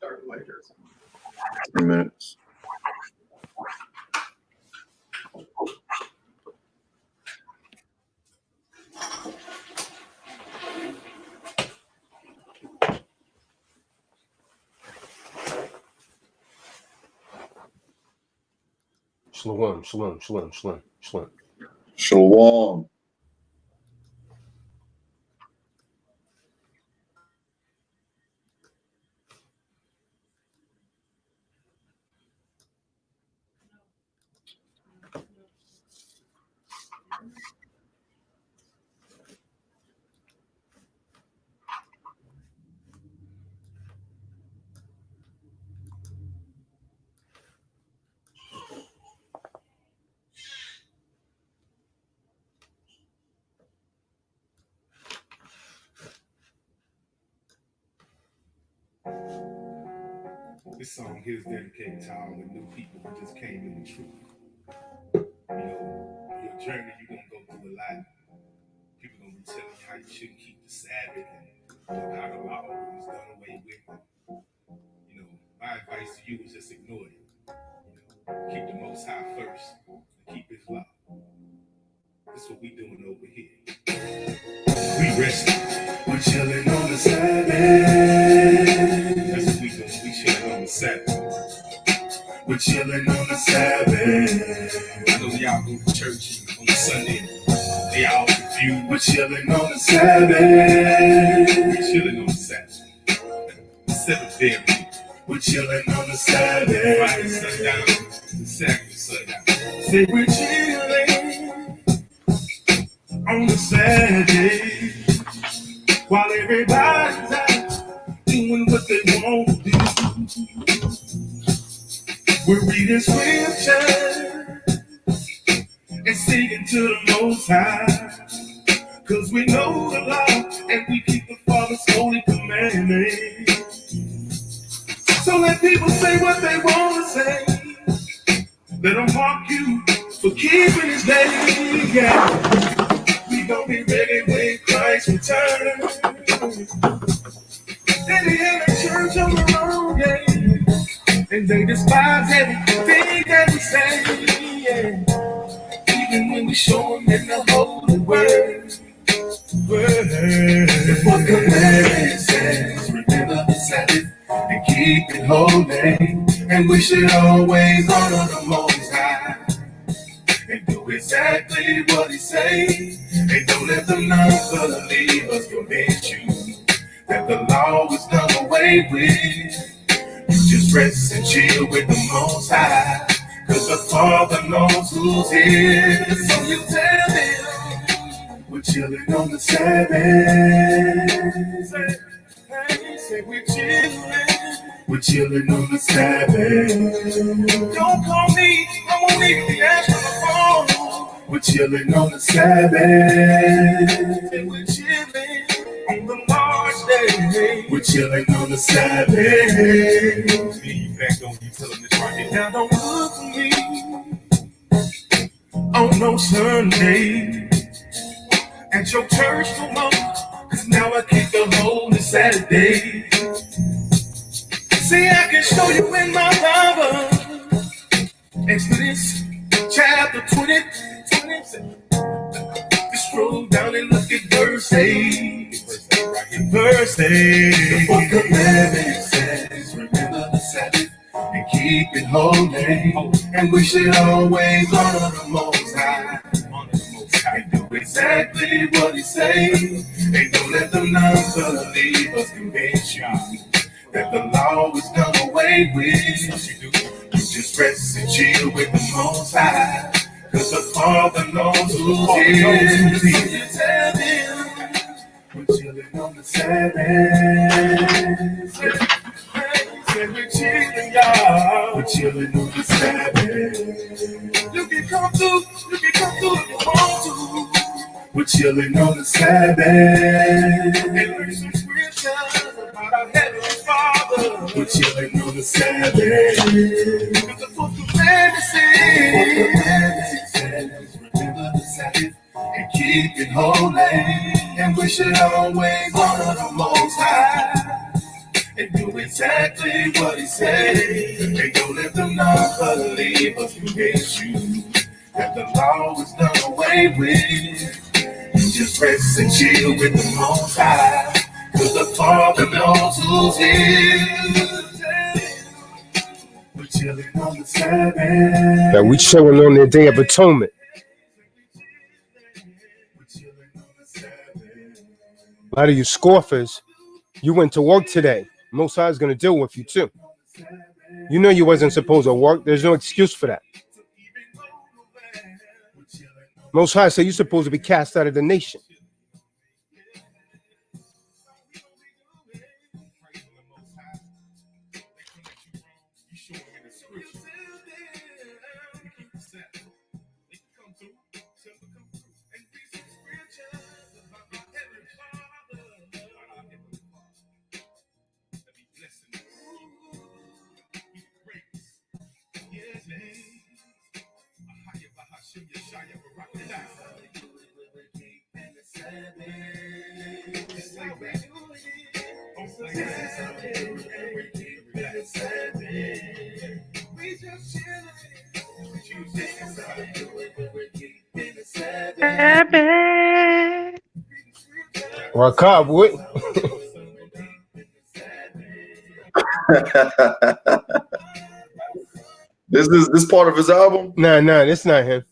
Start later. 3 minutes. Shalom, shalom, shalom, shalom, shalom. Shalom. This song here is dedicated to all the new people who just came in the truth. You know, on your journey, you're going to go through a lot. People going to be telling you how you shouldn't keep the Sabbath and how the law is done away with. You know, my advice to you is just ignore it. You know, keep the Most High first and keep His law. That's what we doing over here. We resting. We're chilling on the Sabbath. That's what we doing. We chilling on the Sabbath. We're chilling on the Sabbath. I know y'all go to church on Sunday. They all confused. We're chilling on the Sabbath. We're chilling on the Sabbath. The seventh day of the week. We're chilling on the Sabbath. Friday sundown. The Saturday sundown. Say we're chilling on the Saturday while everybody's out doing what they want to do. We're reading scripture and singing to the Most High, 'cause we know the law and we keep the Father's holy commandments. So let people say what they want to say. Let them mock you for keeping His day. Yeah. We gon' be ready when Christ returns. And they have a church on the road, yeah. And they despise everything that we say, yeah. Even when we show them in the holy word. What the commandment says, remember the Sabbath and keep it holy. And we should always honor the Most High and do exactly what He say. And don't let the non-believers convince you that the law is done away with. You just rest and chill with the Most High, 'cause the Father knows who's here. So you tell them we're chilling on the Sabbath. Say we're chilling. We're chilling on the Sabbath. Don't call me, I won't leave the ash on the phone. We're chilling on the Sabbath. And we're chilling on the Lord's day. We're chilling on the Sabbath. You back on you, tell them this right here. Now don't look for me on no Sunday at your church no more, 'cause now I keep the holy Saturday. See, I can show you in my Bible, Exodus chapter 20. Just scroll down and look at verse 8. Verse 8. The fourth commandment says, remember the Sabbath and keep it holy. And we should always honor the Most High. And do exactly what He say. And don't let them non-believers convince you that the law is done away with. You just rest and chill with the Most High, 'cause the Father knows who's here. You tell them we're chilling on the Sabbath. Say we're chilling, y'all. We're chilling on the Sabbath. You can come through if you want to. We're chilling on the Sabbath. And read some scriptures about our Heavenly Father. We're chilling on the Sabbath. Because the fourth commandment says, remember the Sabbath and keep it holy. And we should always honor the Most High and do exactly what he said. And don't let them non-believers convince you that the law is done away with. You just rest and chill with the Most High, 'cause the Father knows who's his. We're chilling on the Sabbath. Now we chilling on the Day of Atonement. A lot of you scoffers, you went to work today. Most High is going to deal with you too. You know you wasn't supposed to work. There's no excuse for that. Most High said you're supposed to be cast out of the nation. Rakab, what? This part of his album? Nah, that's not him.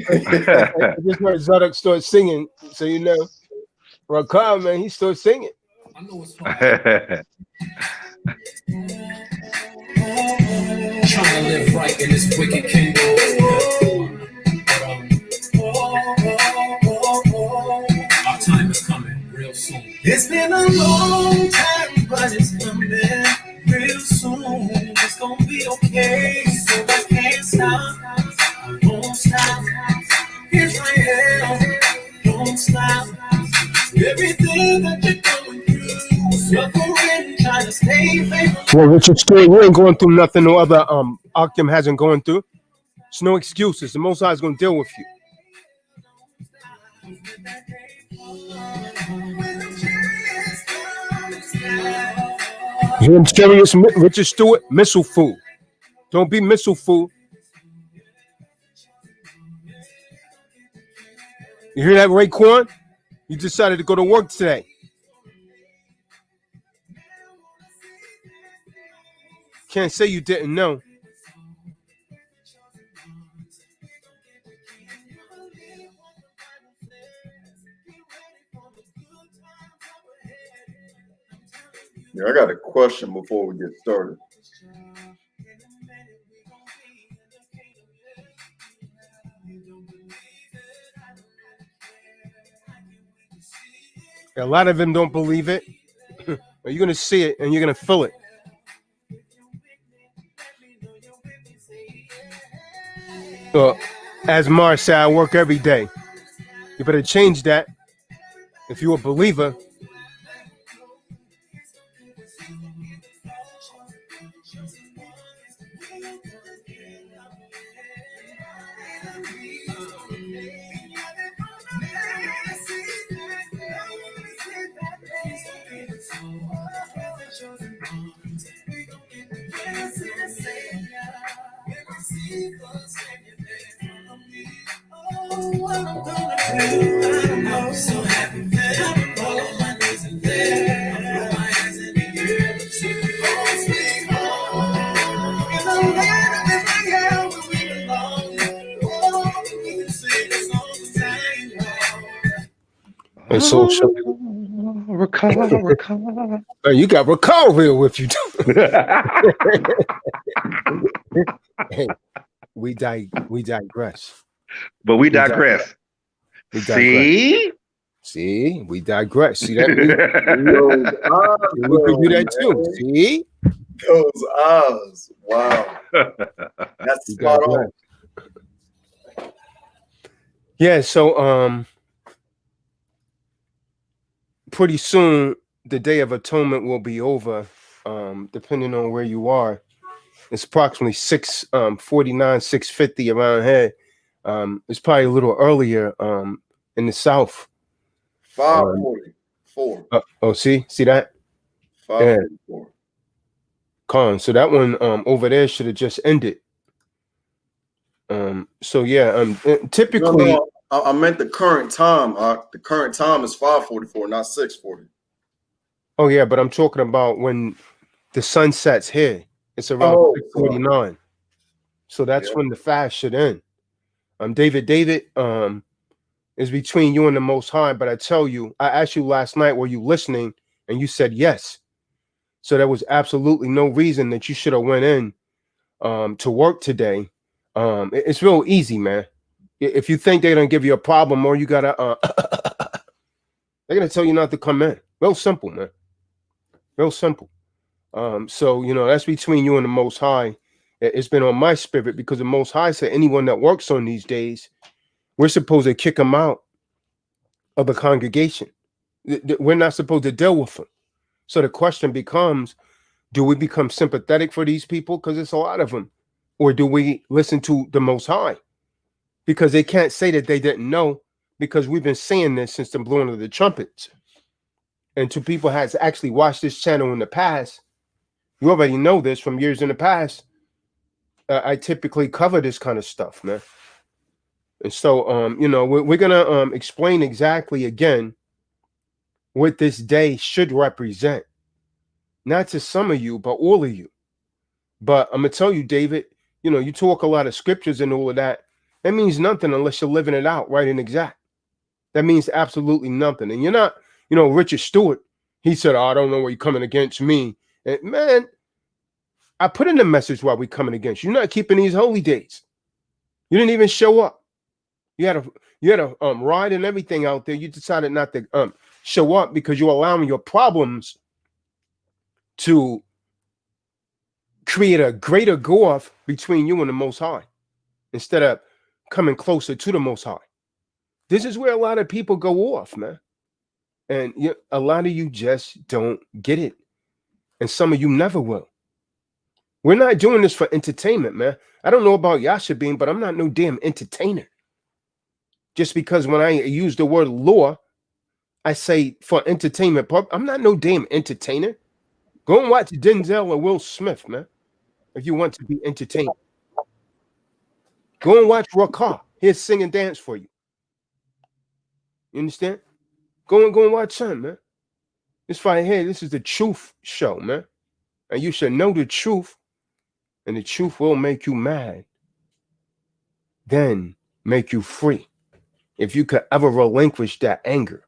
I just heard Zadok start singing, so you know. Rakab, man, he started singing. I know it's hard. Trying to live right in this wicked kingdom. Our time is coming real soon. It's been a long time, but it's coming real soon. It's gonna be okay, so I can't stop. I won't stop. Israel, don't stop. Everything that you're going through, suffering, trying to stay faithful. Well, Richard Stewart, you ain't going through nothing no other Akim hasn't gone through. There's no excuses. The Most High is going to deal with you. You serious, Richard Stewart? Missile fool. Don't be missile fool. You hear that, Raekwon? You decided to go to work today. Can't say you didn't know. Yeah, I got a question before we get started. A lot of them don't believe it. But you're going to see it and you're going to feel it. As Mars said, I work every day. You better change that if you're a believer. I'm so happy that I'm on my knees and there. I throw my hands in the air and sing, oh, sweet home. In the land of Israel where we belong. Oh, we can sing this all the time. And so, Recall. you got Recall here with you too. Hey, we digress. But we digress. We digress. See, we digress. See that? We could do that too. See? Those eyes. Wow. That's spot on. Yeah, so pretty soon the Day of Atonement will be over. Depending on where you are. It's approximately 6:49, 6:50 around here. It's probably a little earlier in the South. 5:44. See that? 5:44. So that one over there should have just ended. So yeah, typically. No, I meant the current time. The current time is 5:44, not 6:40. Oh yeah, but I'm talking about when the sun sets here. It's around 6:49. So that's when the fast should end. David, is between you and the Most High. But I tell you, I asked you last night, were you listening? And you said yes. So there was absolutely no reason that you should have went in to work today. It's real easy, man. If you think they're gonna give you a problem, or you gotta, they're gonna tell you not to come in. Real simple, man. Real simple. So that's between you and the Most High. It's been on my spirit because the Most High said anyone that works on these days, we're supposed to kick them out of the congregation. We're not supposed to deal with them. So the question becomes, do we become sympathetic for these people because it's a lot of them, or do we listen to the Most High? Because they can't say that they didn't know, because we've been saying this since the blowing of the trumpets. And to people has actually watched this channel in the past, you already know this from years in the past. I typically cover this kind of stuff, man. And so, we're gonna explain exactly again what this day should represent, not to some of you, but all of you. But I'm gonna tell you, David, you talk a lot of scriptures and all of that. That means nothing unless you're living it out right and exact. That means absolutely nothing. And you're not, Richard Stewart. He said, "Oh, I don't know why you're coming against me." And man, I put in the message why we're coming against you. You're not keeping these holy days. You didn't even show up. You had a ride and everything out there. You decided not to show up because you're allowing your problems to create a greater gulf between you and the Most High instead of coming closer to the Most High. This is where a lot of people go off, man. And a lot of you just don't get it. And some of you never will. We're not doing this for entertainment, man. I don't know about Yashabin, but I'm not no damn entertainer. Just because when I use the word law, I say for entertainment. I'm not no damn entertainer. Go and watch Denzel or Will Smith, man, if you want to be entertained. Go and watch Rakah. He'll sing and dance for you. You understand? Go and watch him, man. This right here, this is the truth show, man. And you should know the truth, and the truth will make you mad. Then make you free. If you could ever relinquish that anger.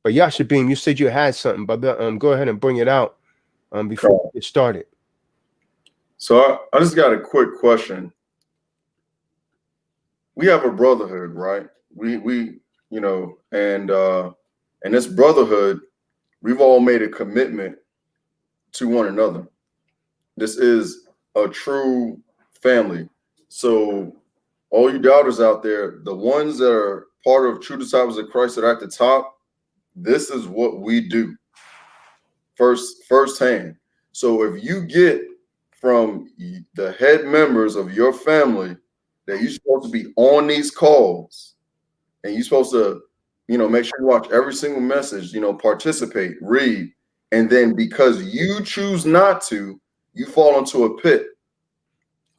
But Yashabim, you said you had something, but go ahead and bring it out before we get started. So I just got a quick question. We have a brotherhood, right? We and this brotherhood, we've all made a commitment to one another. This is a true family. So all you doubters out there, the ones that are part of true disciples of Christ that are at the top, this is what we do firsthand. So if you get from the head members of your family that you're supposed to be on these calls and you're supposed to, make sure you watch every single message, participate, read, and then because you choose not to, you fall into a pit.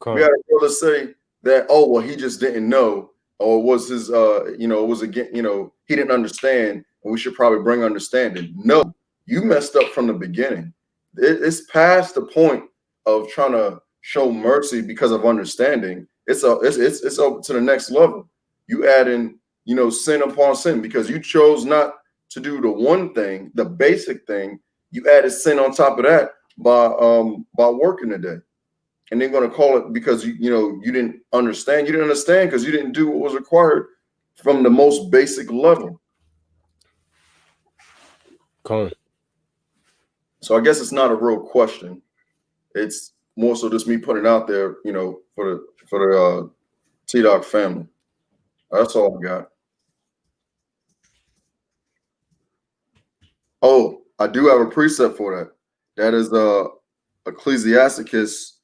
We had a brother say that, oh, well, he just didn't know, or it was his, it was again, he didn't understand, and we should probably bring understanding. No, you messed up from the beginning. It's past the point of trying to show mercy because of understanding. It's up to the next level. You add in, sin upon sin because you chose not to do the one thing, the basic thing. You added sin on top of that by working today. And they're going to call it because you didn't understand. You didn't understand because you didn't do what was required from the most basic level. Cool. So I guess it's not a real question. It's more so just me putting it out there, for the T-Doc family. That's all I got. Oh, I do have a precept for that. That is Ecclesiasticus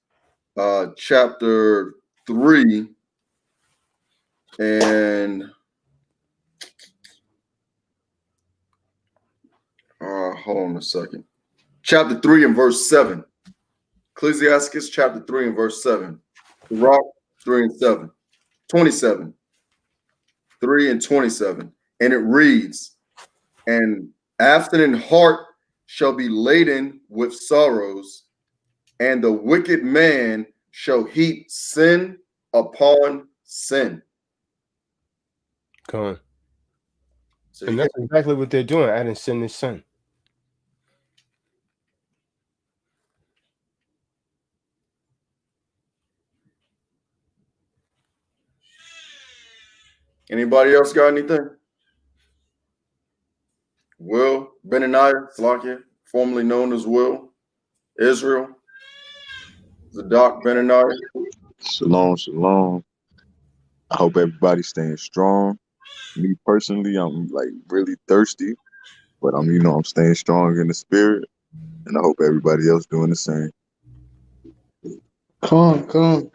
chapter 3 and hold on a second. Chapter 3 and verse 7. Ecclesiastes chapter 3 and verse 7. Rock 3 and 7. 27. 3 and 27. And it reads, and abstinent heart shall be laden with sorrows, and the wicked man shall heap sin upon sin. Come on. So And that's exactly what they're doing, adding sin to sin. anybody else got anything? Will, Benaniah, Slakia, formerly known as Will, Israel, Zadok, Benaniah. Shalom, shalom. I hope everybody's staying strong. Me personally, I'm like really thirsty, but I'm staying strong in the spirit, and I hope everybody else doing the same. Come.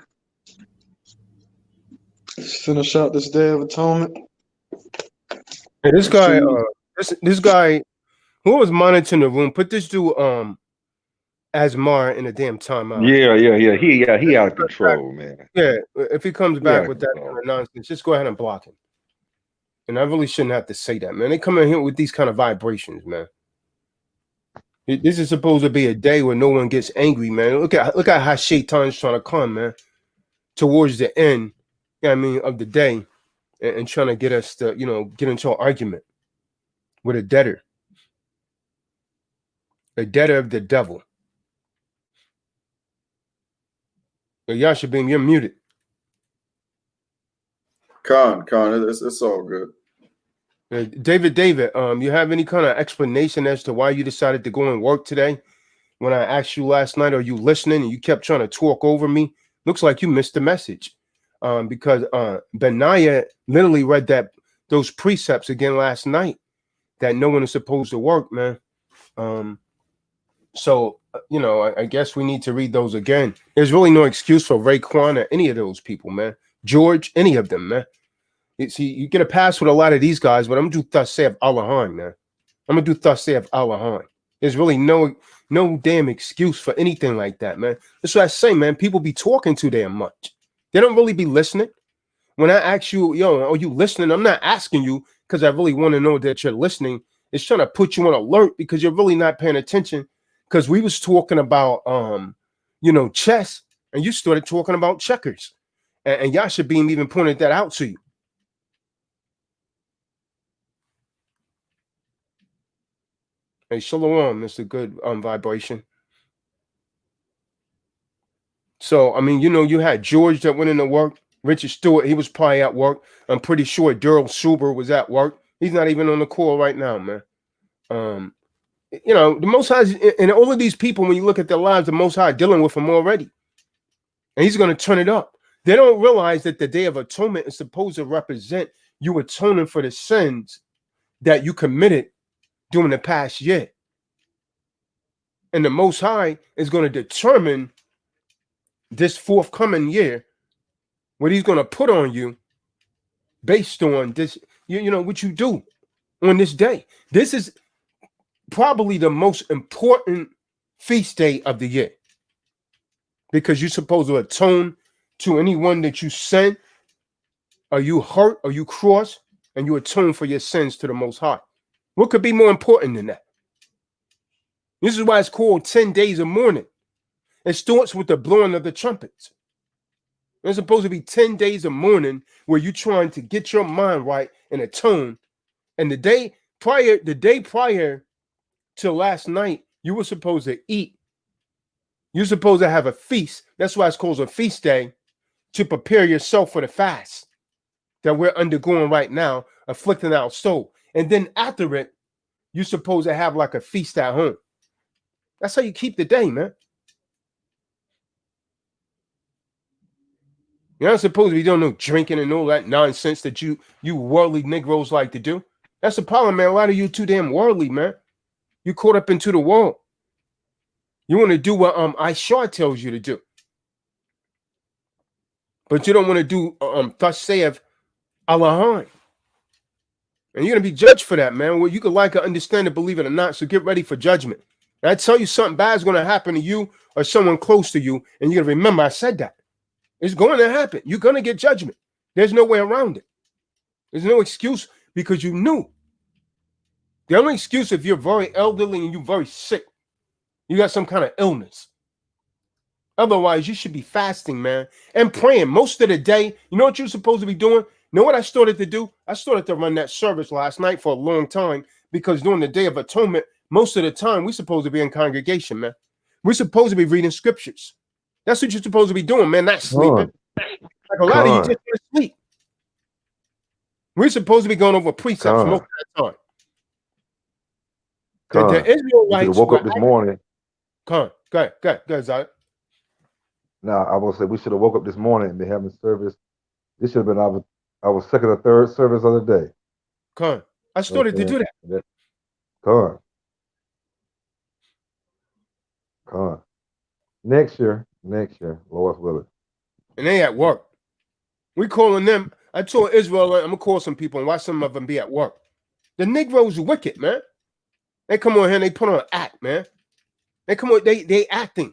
Let's finish out this Day of Atonement. Hey, this guy, this guy, who was monitoring the room, put this dude Asmar in a damn timeout. Yeah. He out of control, man. Yeah, if he comes back with that control. kind of nonsense, just go ahead and block him. And I really shouldn't have to say that, man. They come in here with these kind of vibrations, man. This is supposed to be a day where no one gets angry, man. Look at how Shaitan's trying to come, man, towards the end, of the day, and trying to get us to, get into an argument with a debtor of the devil. Yashabim, you're muted. Khan, it's all good. David, you have any kind of explanation as to why you decided to go and work today? When I asked you last night, are you listening? And you kept trying to talk over me. Looks like you missed the message. Because Benaiah literally read those precepts again last night that no one is supposed to work, man. So I guess we need to read those again. There's really no excuse for Raekwon or any of those people, man. George, any of them, man. You get a pass with a lot of these guys, but I'm gonna do thus saith Allah, man. I'm gonna do thus saith Allah. There's really no damn excuse for anything like that, man. That's what I say, man. People be talking too damn much. They don't really be listening. When I ask you, are you listening? I'm not asking you because I really want to know that you're listening. It's trying to put you on alert because you're really not paying attention. Because we was talking about chess, and you started talking about checkers. And Yashabim even pointed that out to you. Hey, shalom, Mr. Good vibration. So, you had George that went into work. Richard Stewart, he was probably at work. I'm pretty sure Daryl Suber was at work. He's not even on the call right now, man. The Most High, and all of these people, when you look at their lives, the Most High dealing with them already. And he's going to turn it up. They don't realize that the Day of Atonement is supposed to represent you atoning for the sins that you committed during the past year. And the Most High is going to determine this forthcoming year what he's going to put on you based on this, what you do on this day. This is probably the most important feast day of the year because you're supposed to atone to anyone that you sin or you hurt or you cross, and you atone for your sins to the Most High. What could be more important than that? This is why it's called 10 days of mourning. It starts with the blowing of the trumpets. There's supposed to be 10 days of mourning where you're trying to get your mind right and atone. And the day prior to last night, you were supposed to eat. You're supposed to have a feast. That's why it's called a feast day, to prepare yourself for the fast that we're undergoing right now, afflicting our soul. And then after it, you're supposed to have like a feast at home. That's how you keep the day, man. You're not supposed to be doing no drinking and all that nonsense that you worldly Negroes like to do. That's the problem, man. A lot of you too damn worldly, man. You caught up into the world. You want to do what Ishar tells you to do. But you don't want to do thus saith Allah. And you're going to be judged for that, man. Well, you could like or understand it, believe it or not. So get ready for judgment. And I tell you something bad is going to happen to you or someone close to you, and you're going to remember I said that. It's going to happen. You're going to get judgment. There's no way around it. There's no excuse because you knew. The only excuse if you're very elderly and you're very sick, you got some kind of illness. Otherwise, you should be fasting, man, and praying most of the day. You know what you're supposed to be doing? You know what I started to do? I started to run that service last night for a long time because during the Day of Atonement, most of the time, we're supposed to be in congregation, man. We're supposed to be reading scriptures. That's what you're supposed to be doing, man, not sleeping. Like a lot of you just want to sleep. We're supposed to be going over precepts most of the time. The Israelites woke up this morning. Go ahead, Zach. Now, I will say we should have woke up this morning and been having service. This should have been our second or third service of the day. I started to do that. Next year, Lord's willing. And they at work. We calling them. I told Israel, I'm gonna call some people and watch some of them be at work. The Negroes wicked, man. They come on here and they put on an act, man. They come on, they acting.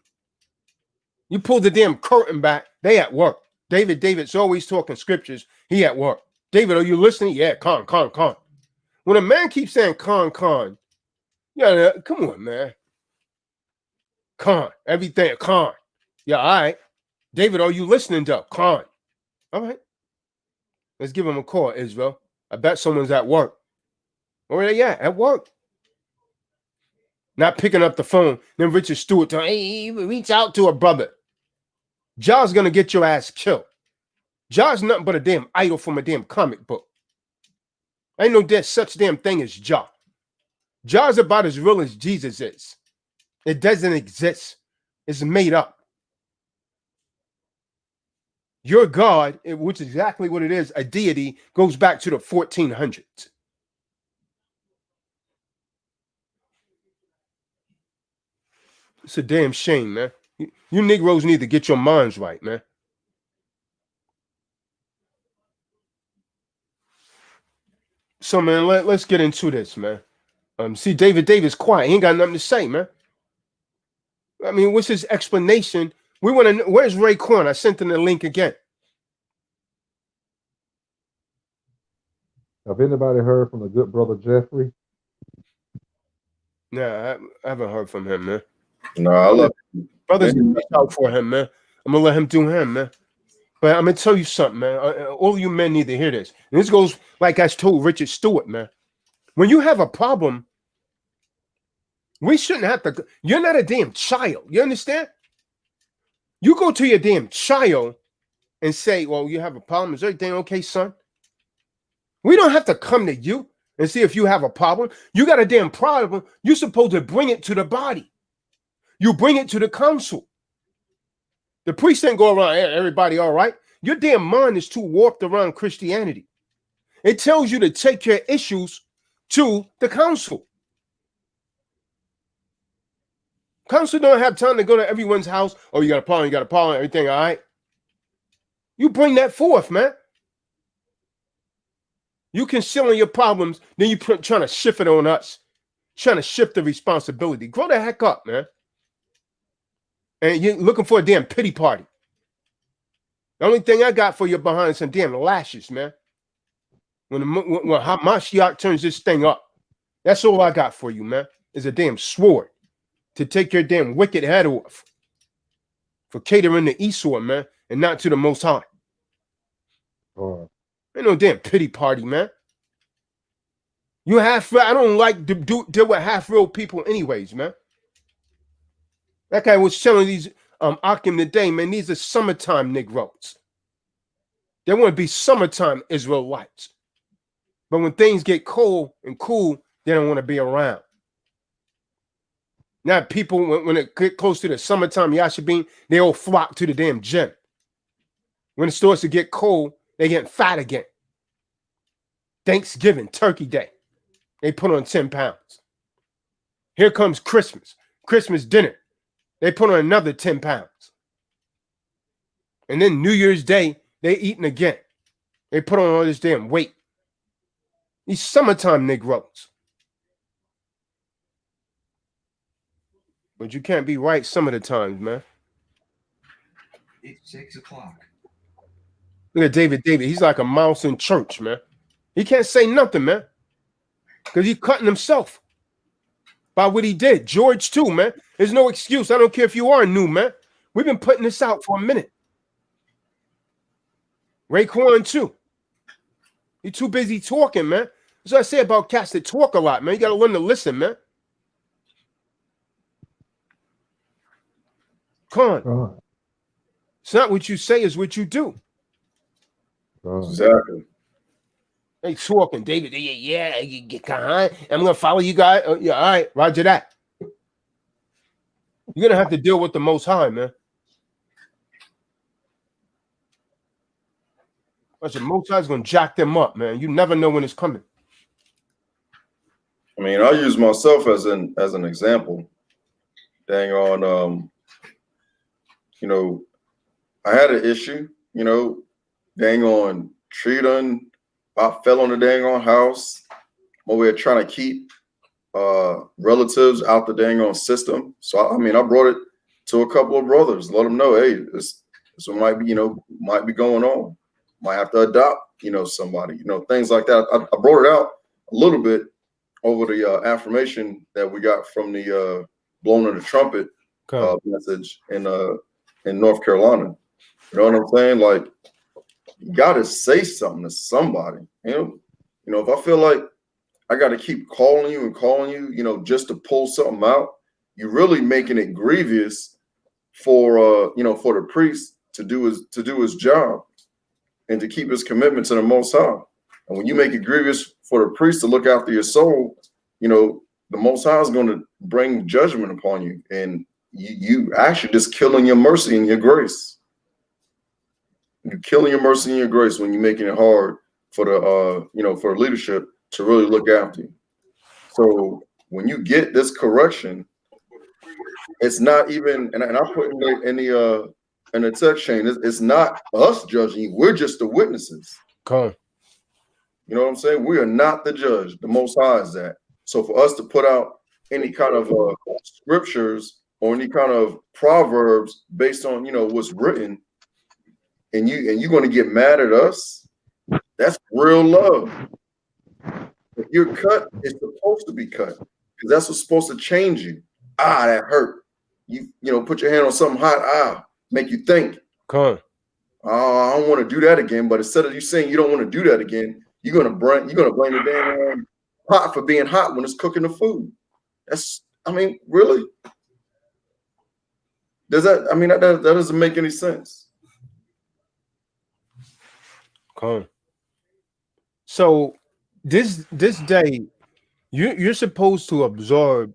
You pull the damn curtain back, they at work. David's always talking scriptures. He at work. David, are you listening? Yeah, con. When a man keeps saying con, yeah, come on, man. Con, everything, con. Yeah, all right. David, are you listening to con? All right. Let's give him a call, Israel. I bet someone's at work. Where are they at work? Not picking up the phone. Then Richard Stewart telling, hey, reach out to a brother. Jah's gonna get your ass killed. Jah's nothing but a damn idol from a damn comic book. Ain't no such damn thing as Jah. Jah's about as real as Jesus is. It doesn't exist. It's made up. Your God, which is exactly what it is, a deity, goes back to the 1400s. It's a damn shame, man. You Negroes need to get your minds right, man. So, man, let's get into this, man. See, David's quiet. He ain't got nothing to say, man. I mean, what's his explanation? We want to know, where's Ray Corn? I sent him the link again. Have anybody heard from the good brother Jeffrey? Nah, I haven't heard from him, man. No, I love brothers. Reach out for him, man. I'm gonna let him do him, man. But I'm gonna tell you something, man. All you men need to hear this. And this goes like I told Richard Stewart, man. When you have a problem, we shouldn't have to. You're not a damn child. You understand? You go to your damn child and say, well, you have a problem. Is everything okay, son? We don't have to come to you and see if you have a problem. You got a damn problem. You're supposed to bring it to the body. You bring it to the council. The priest ain't go around, hey, everybody all right? Your damn mind is too warped around Christianity. It tells you to take your issues to the council. Council don't have time to go to everyone's house. Oh, you got a problem, everything all right? You bring that forth, man. You concealing your problems, then you trying to shift it on us. Trying to shift the responsibility. Grow the heck up, man. And you're looking for a damn pity party. The only thing I got for you behind some damn lashes, man. When Hamashiach turns this thing up, that's all I got for you, man. Is a damn sword to take your damn wicked head off for catering to Esau, man, and not to the Most High. Ain't no damn pity party, man. You half real. I don't like to deal with half real people, anyways, man. That guy was telling these Akim today, man. These are summertime Negroes. They want to be summertime Israelites, but when things get cold and cool, they don't want to be around. Now, people when it get close to the summertime Yashabin, they all flock to the damn gym. When it starts to get cold, they get fat again. Thanksgiving, Turkey Day, they put on 10 pounds. Here comes Christmas dinner, they put on another 10 pounds. And then New Year's Day, they eating again. They put on all this damn weight. These summertime Negroes. But you can't be right some of the times, man. It's 6 o'clock. Look at David. He's like a mouse in church, man. He can't say nothing, man. Because he's cutting himself by what he did. George, too, man. There's no excuse. I don't care if you are new, man. We've been putting this out for a minute. Raekwon, too. You're too busy talking, man. That's what I say about cats that talk a lot, man. You got to learn to listen, man. Come on. It's not what you say, it's what you do. Exactly. They talking, David. Yeah, you get behind. I'm gonna follow you guys. Yeah, all right, Roger that. You're gonna have to deal with the Most High, man. But the Most High's gonna jack them up, man. You never know when it's coming. I mean, I use myself as an example. Dang on, you know, I had an issue, you know, dang on tree done. I fell on the dang on house. I'm over here trying to keep relatives out the dang on system. So I mean, I brought it to a couple of brothers, let them know, hey, this might be, you know, might be going on. Might have to adopt, you know, somebody, you know, things like that. I brought it out a little bit over the affirmation that we got from the blowing of the trumpet message in North Carolina. You know what I'm saying? Like, you gotta say something to somebody. You know, if I feel like I gotta keep calling you, you know, just to pull something out, you're really making it grievous for you know, for the priest to do his job and to keep his commitment to the Most High. And when you make it grievous for the priest to look after your soul, you know, the Most High is going to bring judgment upon you, and you actually just killing your mercy and your grace. You're killing your mercy and your grace when you're making it hard for the you know, for leadership to really look after you. So when you get this correction, it's not even, and I put in the text chain, it's not us judging you. We're just the witnesses. Come. You know what I'm saying? We are not the judge. The Most High is that. So for us to put out any kind of scriptures or any kind of proverbs based on, you know, what's written, and you're going to get mad at us, that's real love. If you're cut, it's supposed to be cut, because that's what's supposed to change you. Ah, that hurt. You know, put your hand on something hot. Ah, make you think. Come. Oh, I don't want to do that again. But instead of you saying you don't want to do that again, you're gonna blame the damn pot for being hot when it's cooking the food. That's, I mean, really? Does that? I mean, that doesn't make any sense. Come. So this day, you're supposed to absorb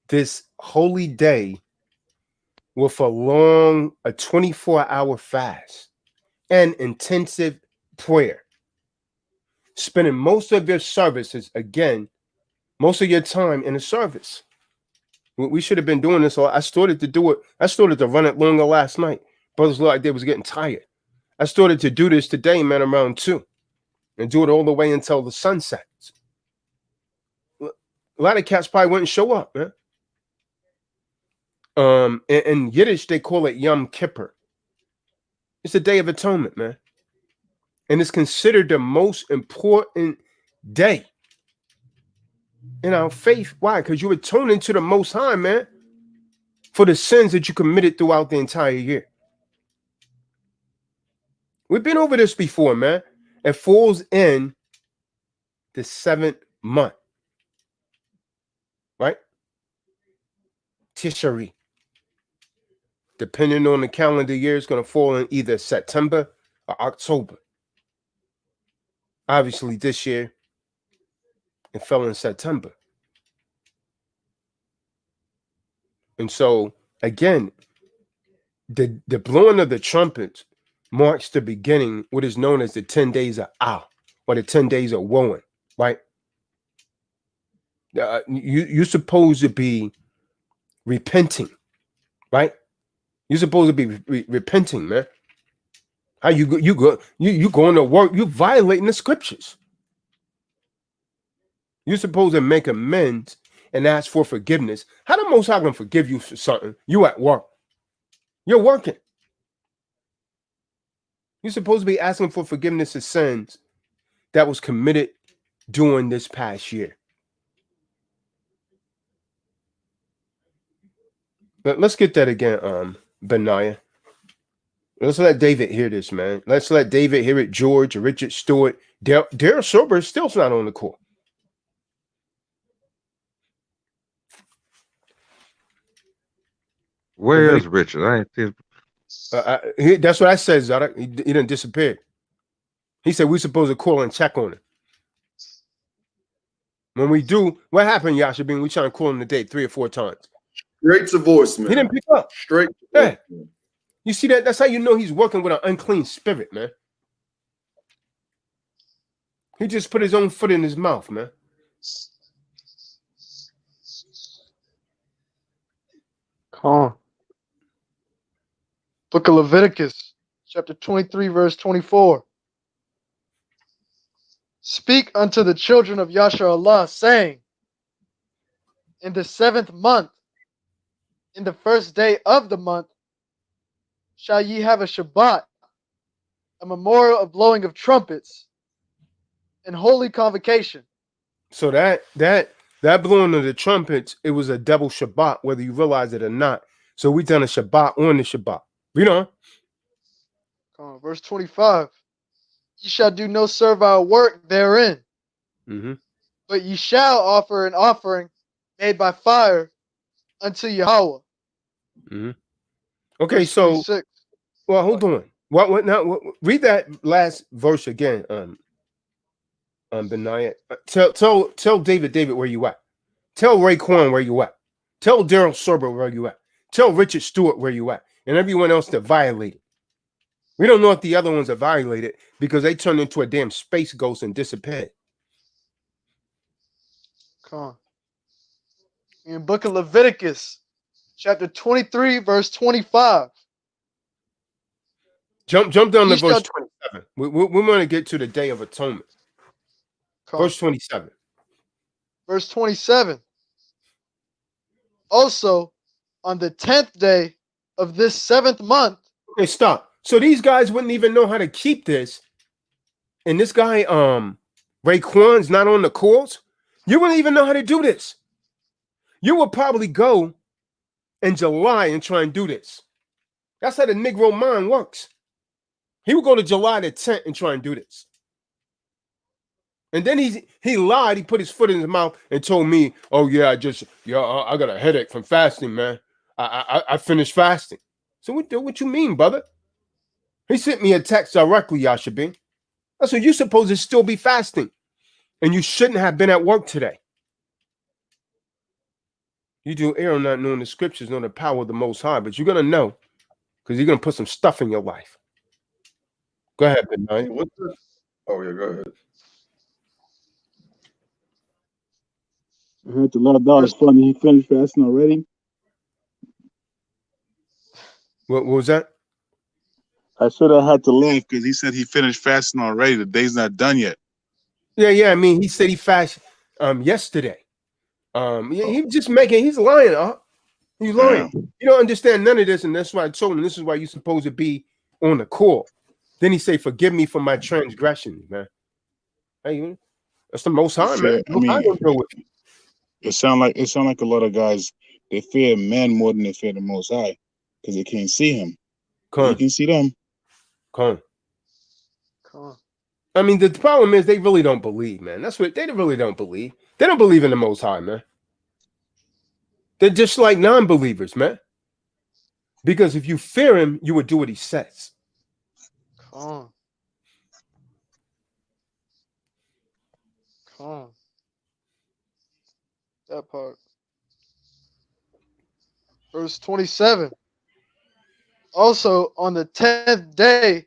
this holy day with a 24-hour fast and intensive prayer. Spending most of your services, again, most of your time in the service. We should have been doing this. I started to do it. I started to run it longer last night. Brothers looked like they was getting tired. I started to do this today, man, around 2, and do it all the way until the sun sets. A lot of cats probably wouldn't show up, man. In Yiddish, they call it Yom Kippur. It's the Day of Atonement, man. And it's considered the most important day in our faith. Why? Because you're atoning to the Most High, man, for the sins that you committed throughout the entire year. We've been over this before, man. It falls in the 7th month, right? Tishri. Depending on the calendar year, it's going to fall in either September or October. Obviously, this year, it fell in September. And so, again, the blowing of the trumpets marks the beginning, what is known as the 10 days of Ah, or the 10 days of Woan, right? You're supposed to be repenting, right? You're supposed to be repenting, man. How you going to work? You violating the scriptures. You're supposed to make amends and ask for forgiveness, how the Most High gonna forgive you for something? You at work. You're working. You're supposed to be asking for forgiveness of sins that was committed during this past year. But let's get that again, Benaiah. Let's let David hear this, man. Let's let David hear it. George, Richard Stewart, Daryl Sober still's not on the court. Where's Richard? I ain't seen. That's what I said, Zadok. He didn't disappear. He said we're supposed to call and check on him. When we do, what happened, Yashabin? We trying to call him today 3 or 4 times. Straight to voicemail. He didn't pick up. Straight to voicemail. You see that? That's how you know he's working with an unclean spirit, man. He just put his own foot in his mouth, man. Come on. Book of Leviticus, chapter 23, verse 24. Speak unto the children of Yasharallah, saying, in the 7th month, in the first day of the month, shall ye have a Shabbat, a memorial of blowing of trumpets, and holy convocation. So that blowing of the trumpets, it was a double Shabbat, whether you realize it or not. So we done a Shabbat on the Shabbat. Read on. Verse 25. Ye shall do no servile work therein, but ye shall offer an offering made by fire unto Yahweh. Okay, verse so 26. Well, hold on. What now? Read that last verse again. Benaiah. Tell David where you at. Tell Raekwon where you at. Tell Daryl Sorber where you at. Tell Richard Stewart where you at, and everyone else that violated. We don't know if the other ones are violated because they turned into a damn space ghost and disappeared. Come on. In book of Leviticus, chapter 23, verse 25. Jump down to verse 27. We want to get to the Day of Atonement. Verse 27. Verse 27. Also, on the 10th day of this 7th month. Okay, stop. So these guys wouldn't even know how to keep this. And this guy, Raekwon's not on the calls. You wouldn't even know how to do this. You would probably go in July and try and do this. That's how the Negro mind works. He would go to July the 10th and try and do this. And then he lied. He put his foot in his mouth and told me, "Oh yeah, I got a headache from fasting, man. I finished fasting." So what you mean, brother? He sent me a text directly, Yashabin. I said, "You supposed to still be fasting, and you shouldn't have been at work today." You do err on not knowing the scriptures, knowing the power of the Most High, but you're gonna know because you're gonna put some stuff in your life. Go ahead, Benaiah. Oh yeah, go ahead. I heard the Lord that was funny. He finished fasting already. What was that? I should have had to laugh because he said he finished fasting already. The day's not done yet. Yeah. I mean, he said he fasted yesterday. He's lying. He's lying. Damn. You don't understand none of this, and that's why I told him this is why you're supposed to be on the call. Then he say, "Forgive me for my transgressions, man." Hey, that's the Most High, man. I mean, it sound like a lot of guys, they fear men more than they fear the Most High because they can't see him. You can see them. Come on. I mean, the problem is they really don't believe, man. That's what they really don't believe. They don't believe in the Most High, man. They're just like non-believers, man. Because if you fear him, you would do what he says. Come on. That part. Verse 27. Also, on the 10th day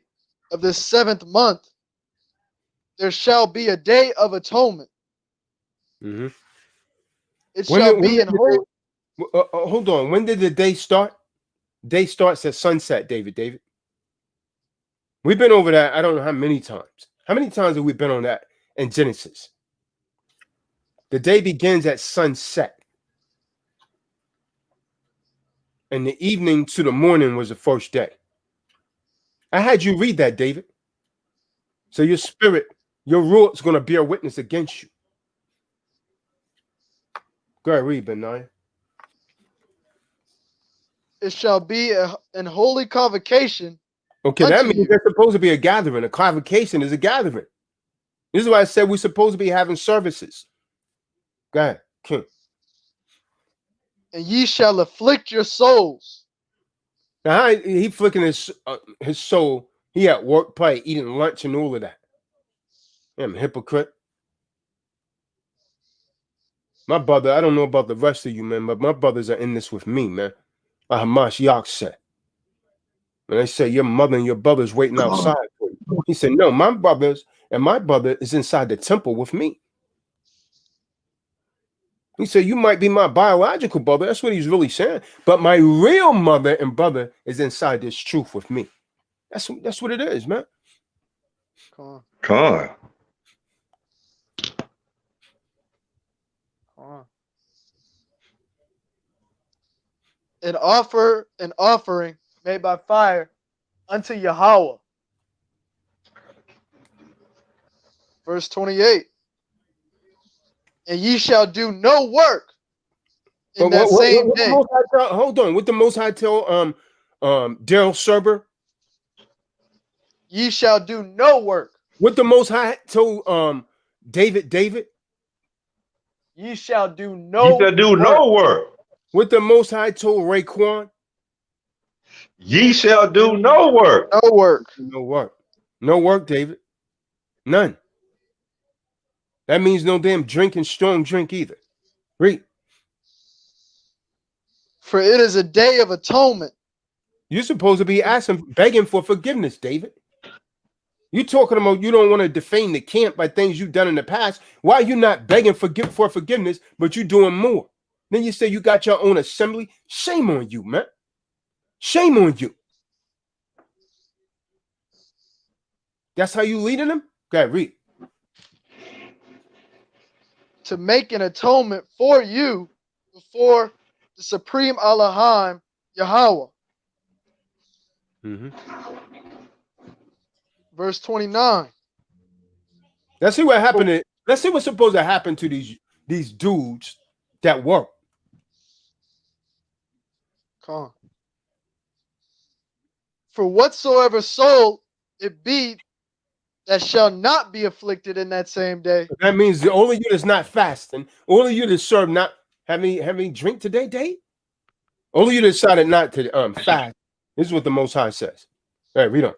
of this 7th month, there shall be a day of atonement. It shall be in holy. Hold on. When did the day start? Day starts at sunset, David. We've been over that. I don't know how many times. How many times have we been on that in Genesis? The day begins at sunset. and the evening to the morning was the first day. I had you read that, David. So your spirit, your ruach is going to bear witness against you. Go ahead, read, Benaiah. It shall be an holy convocation. Okay, that means there's supposed to be a gathering. A convocation is a gathering. This is why I said we're supposed to be having services. Go ahead, King. And ye shall afflict your souls. Now, how he flicking his soul? He at work, probably eating lunch and all of that. I'm a hypocrite. My brother, I don't know about the rest of you, man, but my brothers are in this with me, man. Like Hamash Yak said. When they say your mother and your brother's waiting outside for you. He said, no, my brothers and my brother is inside the temple with me. He said, you might be my biological brother. That's what he's really saying. But my real mother and brother is inside this truth with me. That's what it is, man. Con. An offering made by fire unto Yahweh. Verse 28. And ye shall do no work in that same day. Hold on. What the Most High tell Daryl Serber? Ye shall do no work. What the Most High told David? Ye shall do no work. What the Most High told Raekwon? Ye shall do no work. No work. No work. No work, David. None. That means no damn drinking strong drink either. Read. For it is a day of atonement. You're supposed to be begging for forgiveness, David. You talking about you don't want to defame the camp by things you've done in the past. Why are you not begging for forgiveness, but you doing more? Then you say you got your own assembly. Shame on you, man. Shame on you. That's how you leading them? Go ahead, read. To make an atonement for you before the Supreme Elohim, Yahweh. Verse 29. Let's see what happened. Let's see what's supposed to happen to these dudes that work. Come on. For whatsoever soul it be that shall not be afflicted in that same day. That means the only you that's not fasting, only you that serve not having drink today, Dave. Only you decided not to fast. This is what the Most High says. All right, read on.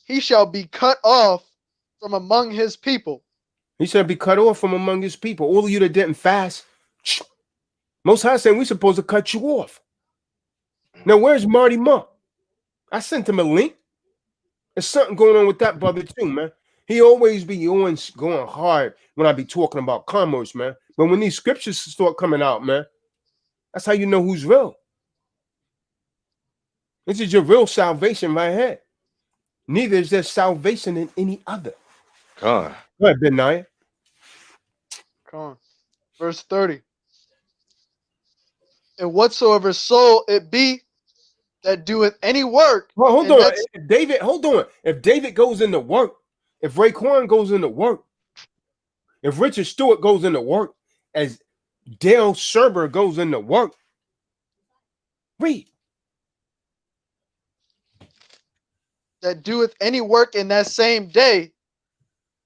He shall be cut off from among his people. He shall be cut off from among his people. All of you that didn't fast, Most High saying we're supposed to cut you off. Now, where's Marty Monk? I sent him a link. There's something going on with that brother too, man. He always be going hard when I be talking about commerce, man. But when these scriptures start coming out, man, that's how you know who's real. This is your real salvation right here. Neither is there salvation in any other. God. Go ahead, Benaiah. Come on. Verse 30. And whatsoever soul it be that doeth any work. Well, hold on. If David goes into work, if Raekwon goes into work, if Richard Stewart goes into work, as Dale Serber goes into work, read. That doeth any work in that same day,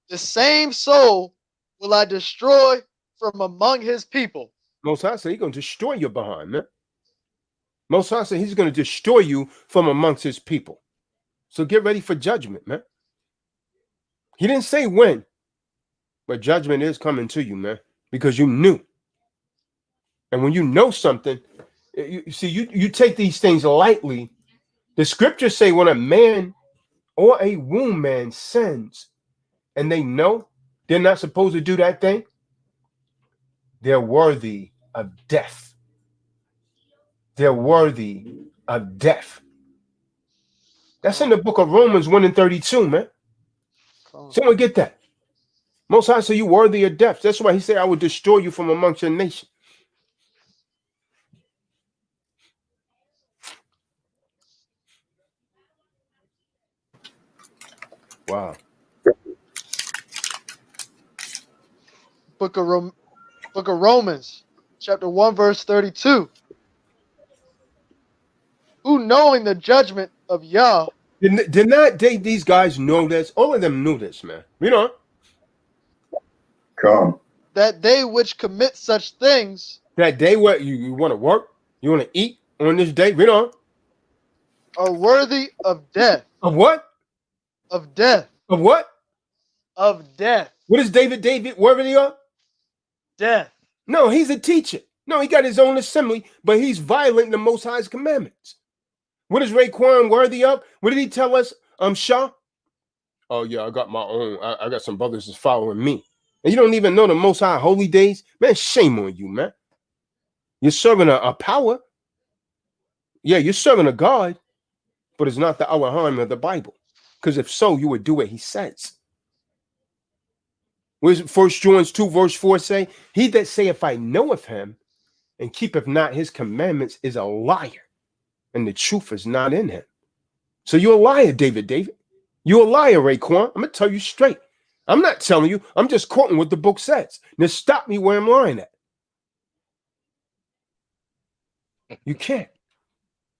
the same soul will I destroy from among his people. Most High said he's going to destroy you behind, man. Most High said he's going to destroy you from amongst his people. So get ready for judgment, man. He didn't say when, but judgment is coming to you, man, because you knew. And when you know something, you take these things lightly. The scriptures say when a man or a womb man sins and they know they're not supposed to do that thing, they're worthy of death. They're worthy of death. That's in the book of Romans 1:32, man. Someone get that. Most High say you worthy of death. That's why he said, I will destroy you from amongst your nation. Wow. Book of Romans, chapter 1, verse 32. Who knowing the judgment of Yah, Did not these guys know this? All of them knew this, man. You know. Come. that they which commit such things That day where you want to work, you want to eat on this day, you know. are worthy of death. Of what? Of death. Of what? Of death. What is David worthy of? Death. No, he's a teacher. No, he got his own assembly, but he's violating the Most High's commandments. What is Raekwon worthy of? What did he tell us? Shah? Oh, yeah, I got my own. I got some brothers that's following me. And you don't even know the Most High holy days? Man, shame on you, man. You're serving a power. Yeah, you're serving a God, but it's not the Elohim of the Bible. Because if so, you would do what he says. What does 1 John 2, verse 4 say? He that saith, I know of him, and keepeth not his commandments, is a liar, and the truth is not in him. So you're a liar, David. You're a liar, Raekwon. I'm going to tell you straight. I'm not telling you. I'm just quoting what the book says. Now stop me where I'm lying at. You can't.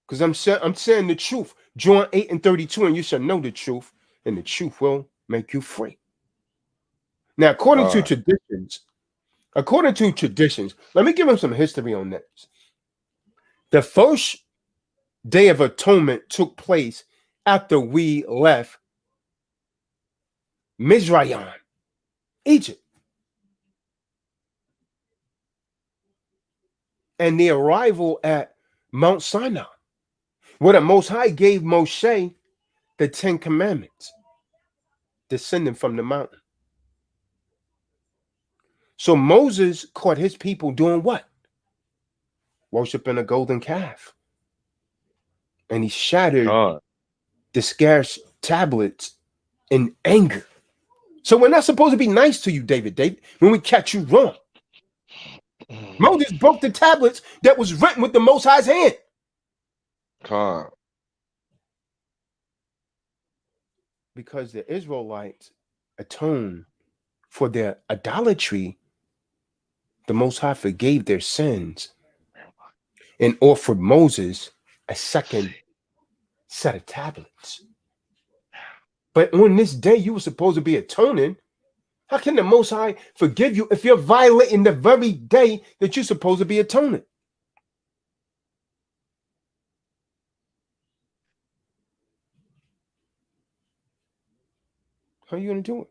Because I'm saying the truth. John 8 and 32, and you shall know the truth, and the truth will make you free. Now, according to traditions, let me give him some history on this. The first Day of Atonement took place after we left Mizraim, Egypt. And the arrival at Mount Sinai, where the Most High gave Moshe the 10 Commandments, descending from the mountain. So Moses caught his people doing what? Worshiping a golden calf. And he shattered the Scarce tablets in anger. So we're not supposed to be nice to you, David, when we catch you wrong. Moses broke the tablets that was written with the Most High's hand. Because the Israelites atoned for their idolatry, the Most High forgave their sins and offered Moses a second set of tablets. But on this day, you were supposed to be atoning. How can the Most High forgive you if you're violating the very day that you're supposed to be atoning? How are you going to do it?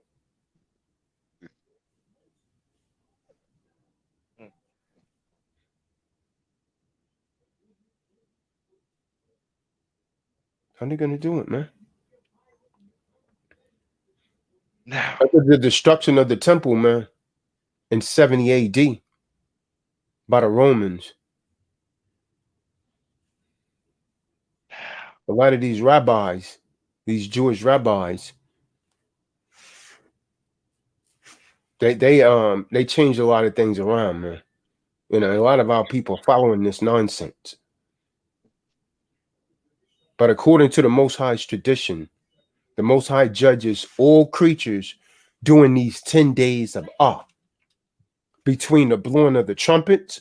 How are they going to do it, man? Now, After the destruction of the temple, man, in 70 AD by the Romans, a lot of these rabbis, these Jewish rabbis, they changed a lot of things around, man. You know, a lot of our people are following this nonsense. But according to the Most High's tradition, the Most High judges all creatures during these 10 days of awe, between the blowing of the trumpets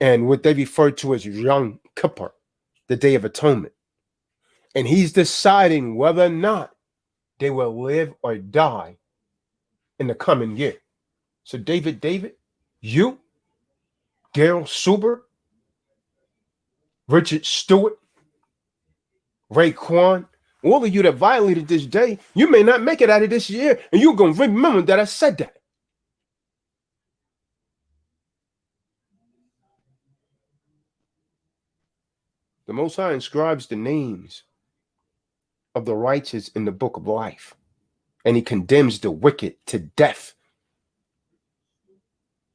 and what they refer to as Yom Kippur, the Day of Atonement. And he's deciding whether or not they will live or die in the coming year. So David, you, Daryl Suber, Richard Stewart, Raekwon, all of you that violated this day, you may not make it out of this year, and you're going to remember that I said that. The Most High inscribes the names of the righteous in the book of life, and he condemns the wicked to death.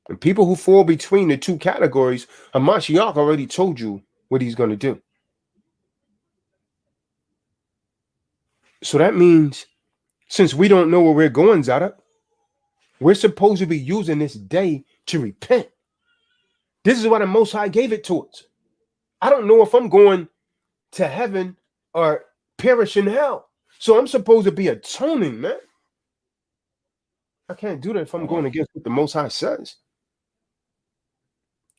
And people who fall between the two categories, Hamashiach already told you what he's going to do. So that means, since we don't know where we're going, Zara, we're supposed to be using this day to repent. This is why the Most High gave it to us. I don't know if I'm going to heaven or perish in hell. So I'm supposed to be atoning, man. I can't do that if I'm going against what the Most High says.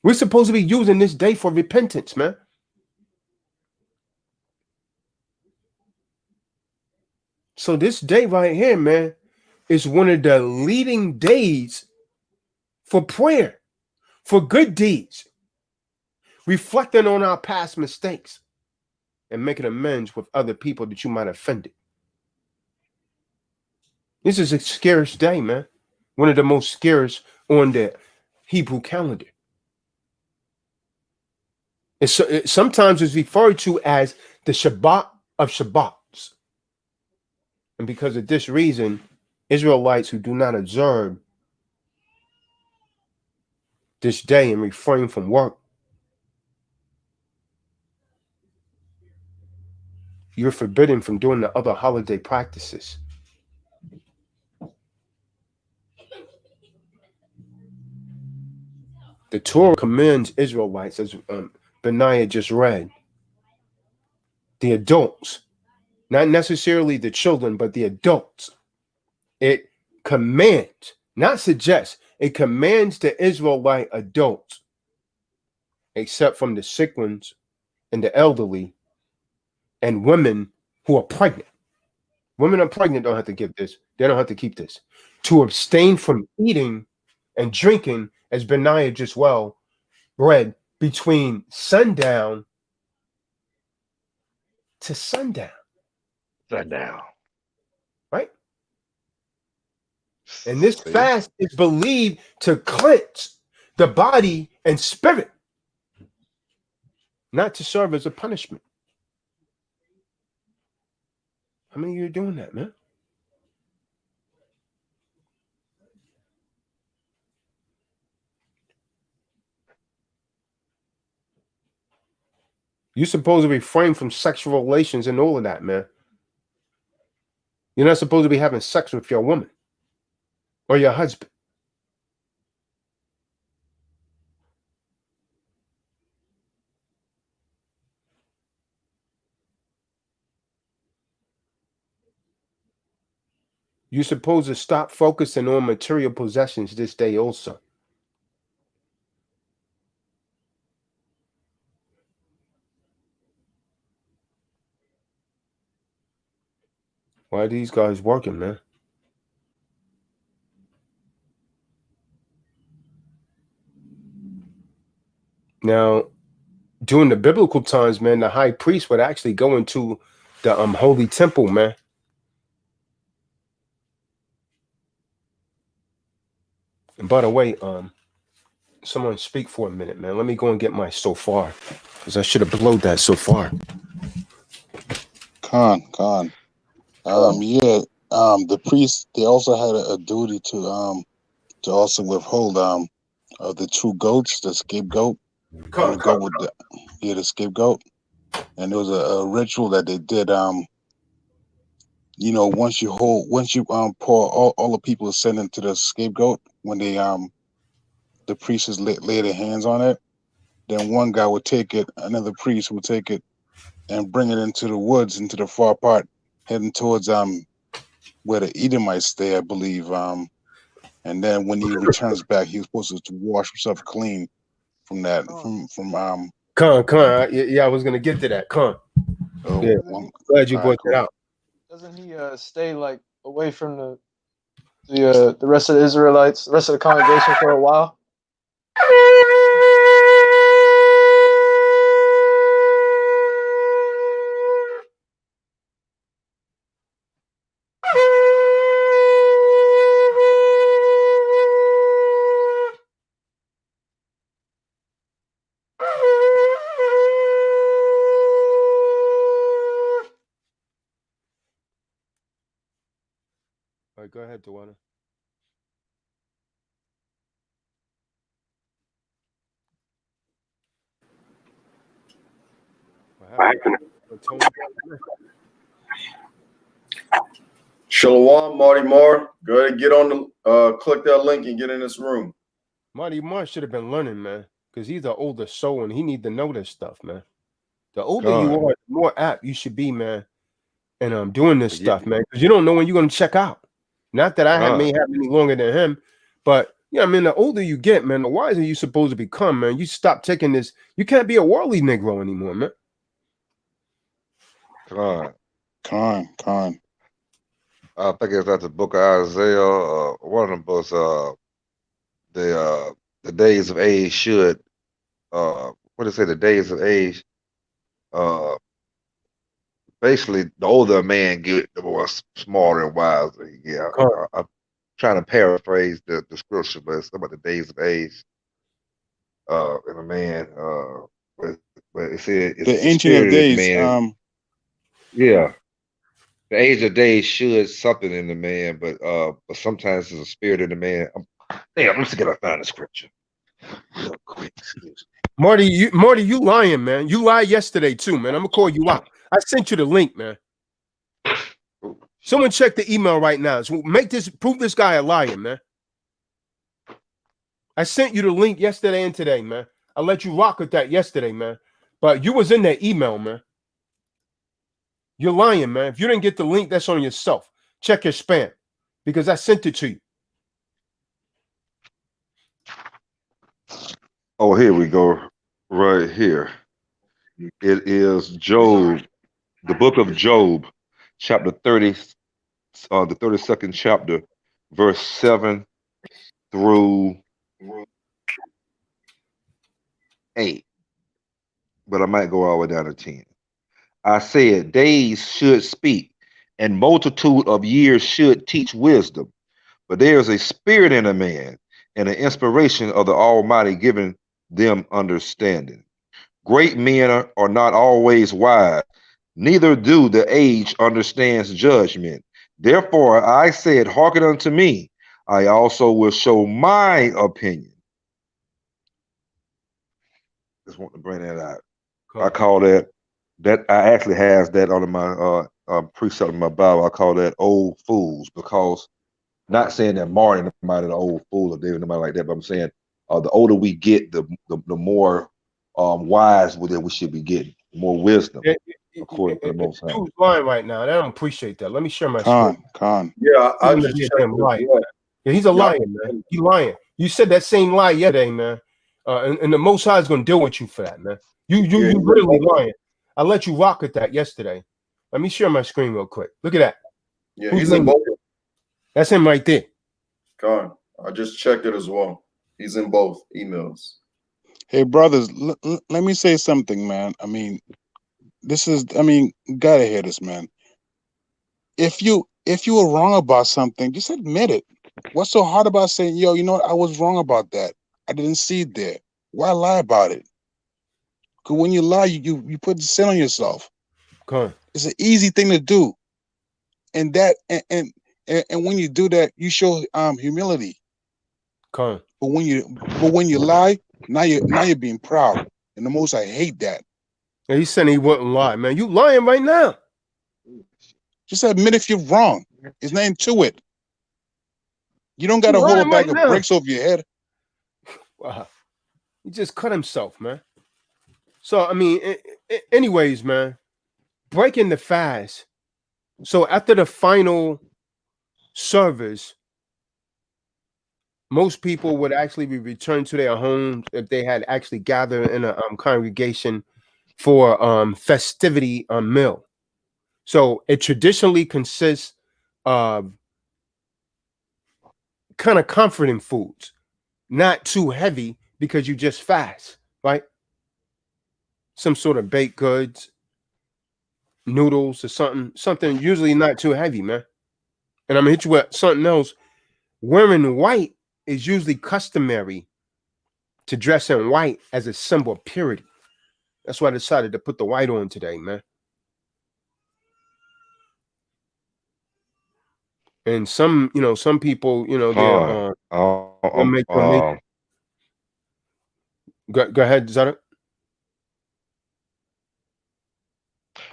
We're supposed to be using this day for repentance, man. So this day right here, man, is one of the leading days for prayer, for good deeds, reflecting on our past mistakes and making amends with other people that you might have offended. This is a scarce day, man. One of the most scarce on the Hebrew calendar. Sometimes it's referred to as the Shabbat of Shabbats. And because of this reason, Israelites who do not observe this day and refrain from work, you're forbidden from doing the other holiday practices. The Torah commands Israelites, as Benaiah just read, the adults, not necessarily the children, but the adults. It commands, not suggests, it commands the Israelite adults, except from the sick ones and the elderly and women who are pregnant. Women are pregnant don't have to give this. They don't have to keep this. To abstain from eating and drinking, as Benaiah just well read, between sundown to sundown. Sundown. Right? And this fast is believed to cleanse the body and spirit, not to serve as a punishment. How many of you are doing that, man? You're supposed to refrain from sexual relations and all of that, man. You're not supposed to be having sex with your woman or your husband. You're supposed to stop focusing on material possessions this day also. Why are these guys working, man? Now, during the biblical times, man, the high priest would actually go into the holy temple, man. And by the way, someone speak for a minute, man. Let me go and get my shofar, because I should have blowed that shofar. Khan. The priests, they also had a duty to also withhold the two goats, the scapegoat, and the goat with the scapegoat. And there was a ritual that they did. Once you pour all the people sent into the scapegoat, when they the priests lay their hands on it, then one guy would take it, another priest would take it and bring it into the woods, into the far part, heading towards where the Edomites stay, I believe. And then when he returns back, he was supposed to wash himself clean from that. Yeah, I was gonna get to that. Yeah, glad you brought that out. Doesn't he stay like away from the rest of the Israelites, the rest of the congregation for a while? All right, go ahead, Tawana. Shalom, Marty Moore. Go ahead and get on the click that link and get in this room. Marty Moore should have been learning, man, because he's the older soul and he need to know this stuff, man. The older you are, the more apt you should be, man, and doing this stuff, man, because you don't know when you're gonna check out. Not that I may have any longer than him, but yeah, I mean, the older you get, man, the wiser you supposed to become, man. You stop taking this. You can't be a worldly Negro anymore, man. Con. I think it's at the book of Isaiah. One of them books. The days of age should. What do they say? The days of age. Basically, the older a man get, the more smarter and wiser he get. I'm trying to paraphrase the scripture, but it's about the days of age. In a man. But it said it's the Ancient of Days. Man. Yeah. The age of days should something in the man, but sometimes there's a spirit in the man. Damn, let's get find the scripture. Real quick, excuse me. Marty, you lying, man. You lied yesterday too, man. I'm gonna call you out. I sent you the link, man. Someone check the email right now. So prove this guy a liar, man. I sent you the link yesterday and today, man. I let you rock with that yesterday, man. But you was in that email, man. You're lying, man. If you didn't get the link, that's on yourself. Check your spam because I sent it to you. Oh, here we go. Right here. It is Job, the book of Job, chapter 30, the 32nd chapter, verse 7 through 8. But I might go all the way down to 10. I said, days should speak, and multitude of years should teach wisdom. But there is a spirit in a man, and an inspiration of the Almighty giving them understanding. Great men are not always wise, neither do the age understands judgment. Therefore I said, hearken unto me, I also will show my opinion. Just want to bring that out. Cool. I call that I actually has that under my precept of my Bible. I call that old fools, because not saying that Martin might an old fool or David, nobody like that, but I'm saying the older we get, the more wise that we should be getting, more wisdom. According to the Most High. Dude's lying right now. I don't appreciate that. Let me share my screen. Yeah, I just checked lying. Yeah, he's a liar, man. He's lying. You said that same lie yesterday, man. And the Most High is going to deal with you for that, man. You really lying. I let you rock with that yesterday. Let me share my screen real quick. Look at that. Yeah, he's in both. That's him right there. Con, I just checked it as well. He's in both emails. Hey, brothers, let me say something, man. I mean, gotta hear this, man. If you were wrong about something, just admit it. What's so hard about saying, yo, you know what, I was wrong about that. I didn't see it there. Why lie about it? Because when you lie, you put the sin on yourself. Okay. It's an easy thing to do. And that and when you do that, you show humility. Okay. But when you lie, now you're being proud. And the most I hate that. Yeah, he said he wouldn't lie, man. You lying right now. Just admit if you're wrong. There's nothing to it. You don't got to hold a bag of bricks over your head. Wow. He just cut himself, man. So, I mean, anyways, man, breaking the fast. So after the final service, most people would actually be returned to their homes if they had actually gathered in a congregation for festivity meal. So it traditionally consists of kind of comforting foods, not too heavy because you just fast, right? Some sort of baked goods, noodles or something usually not too heavy, man. And I'm gonna hit you with something else. Wearing white is usually customary to dress in white as a symbol of purity. That's why I decided to put the white on today, man. And some people, they're go ahead, Zara.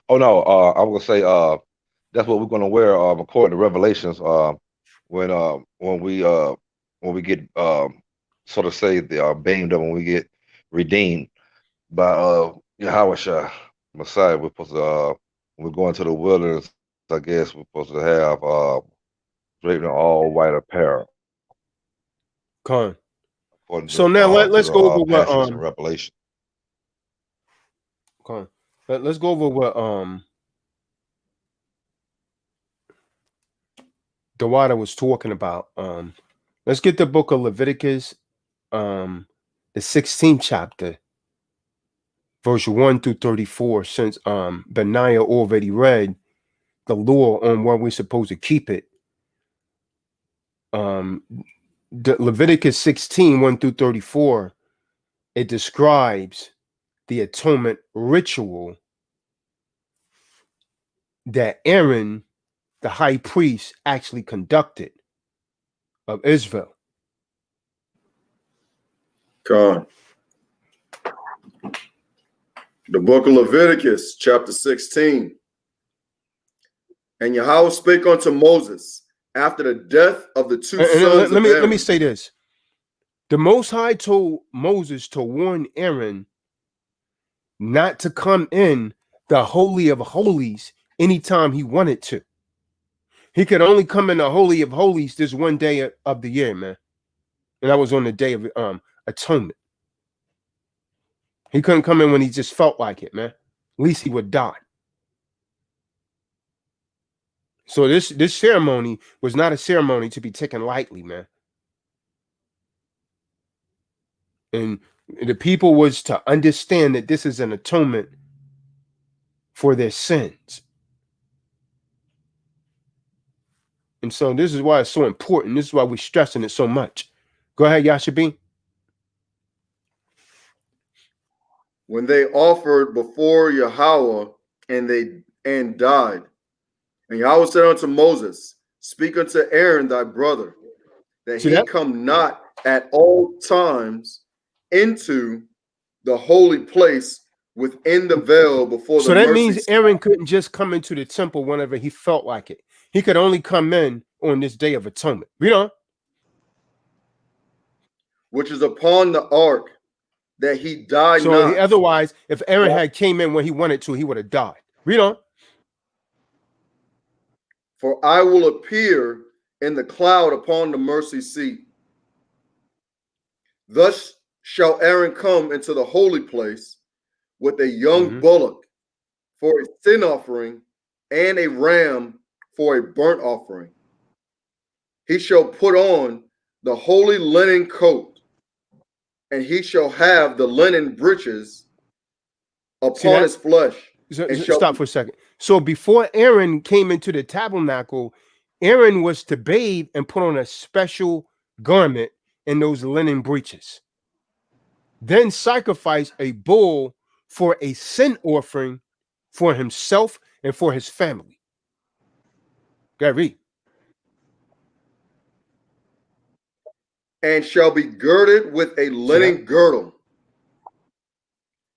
Oh no, I was gonna say that's what we're gonna wear according to Revelations when we get sort of say the beamed up, when we get redeemed by Yahweh Messiah. We're supposed to when we go into the wilderness I guess we're supposed to have draped in all white apparel. Con. According So to, now let's the go over what passage in Revelation. Con. Let's go over what Dawada was talking about. Let's get the book of Leviticus, the 16th chapter, verse 1 through 34, since Benaiah already read the law on where we're supposed to keep it. The Leviticus 16, 1 through 34, it describes the atonement ritual that Aaron, the high priest, actually conducted of Israel. Con. The book of Leviticus, chapter 16. And Yahweh spake unto Moses after the death of the two sons of Aaron. Let me say this. The Most High told Moses to warn Aaron not to come in the Holy of Holies anytime he wanted to. He could only come in the Holy of Holies this one day of the year, man. And that was on the day of Atonement. He couldn't come in when he just felt like it, man. At least he would die. So this ceremony was not a ceremony to be taken lightly, man. And the people was to understand that this is an atonement for their sins. And so this is why it's so important. This is why we're stressing it so much. Go ahead, Yashabin. When they offered before Yahweh and died. And Yahweh said unto Moses, speak unto Aaron thy brother, that he come not at all times into the holy place within the veil before the mercy. So that means Aaron couldn't just come into the temple whenever he felt like it. He could only come in on this day of atonement. Read on. Which is upon the ark, that he died so not. Otherwise, if Aaron had came in when he wanted to, he would have died. Read on. For I will appear in the cloud upon the mercy seat. Thus shall Aaron come into the holy place with a young bullock for a sin offering and a ram for a burnt offering. He shall put on the holy linen coat, and he shall have the linen breeches upon his flesh. Stop for a second. So before Aaron came into the tabernacle, Aaron was to bathe and put on a special garment in those linen breeches. Then sacrifice a bull for a sin offering for himself and for his family. Go read. And shall be girded with a linen girdle,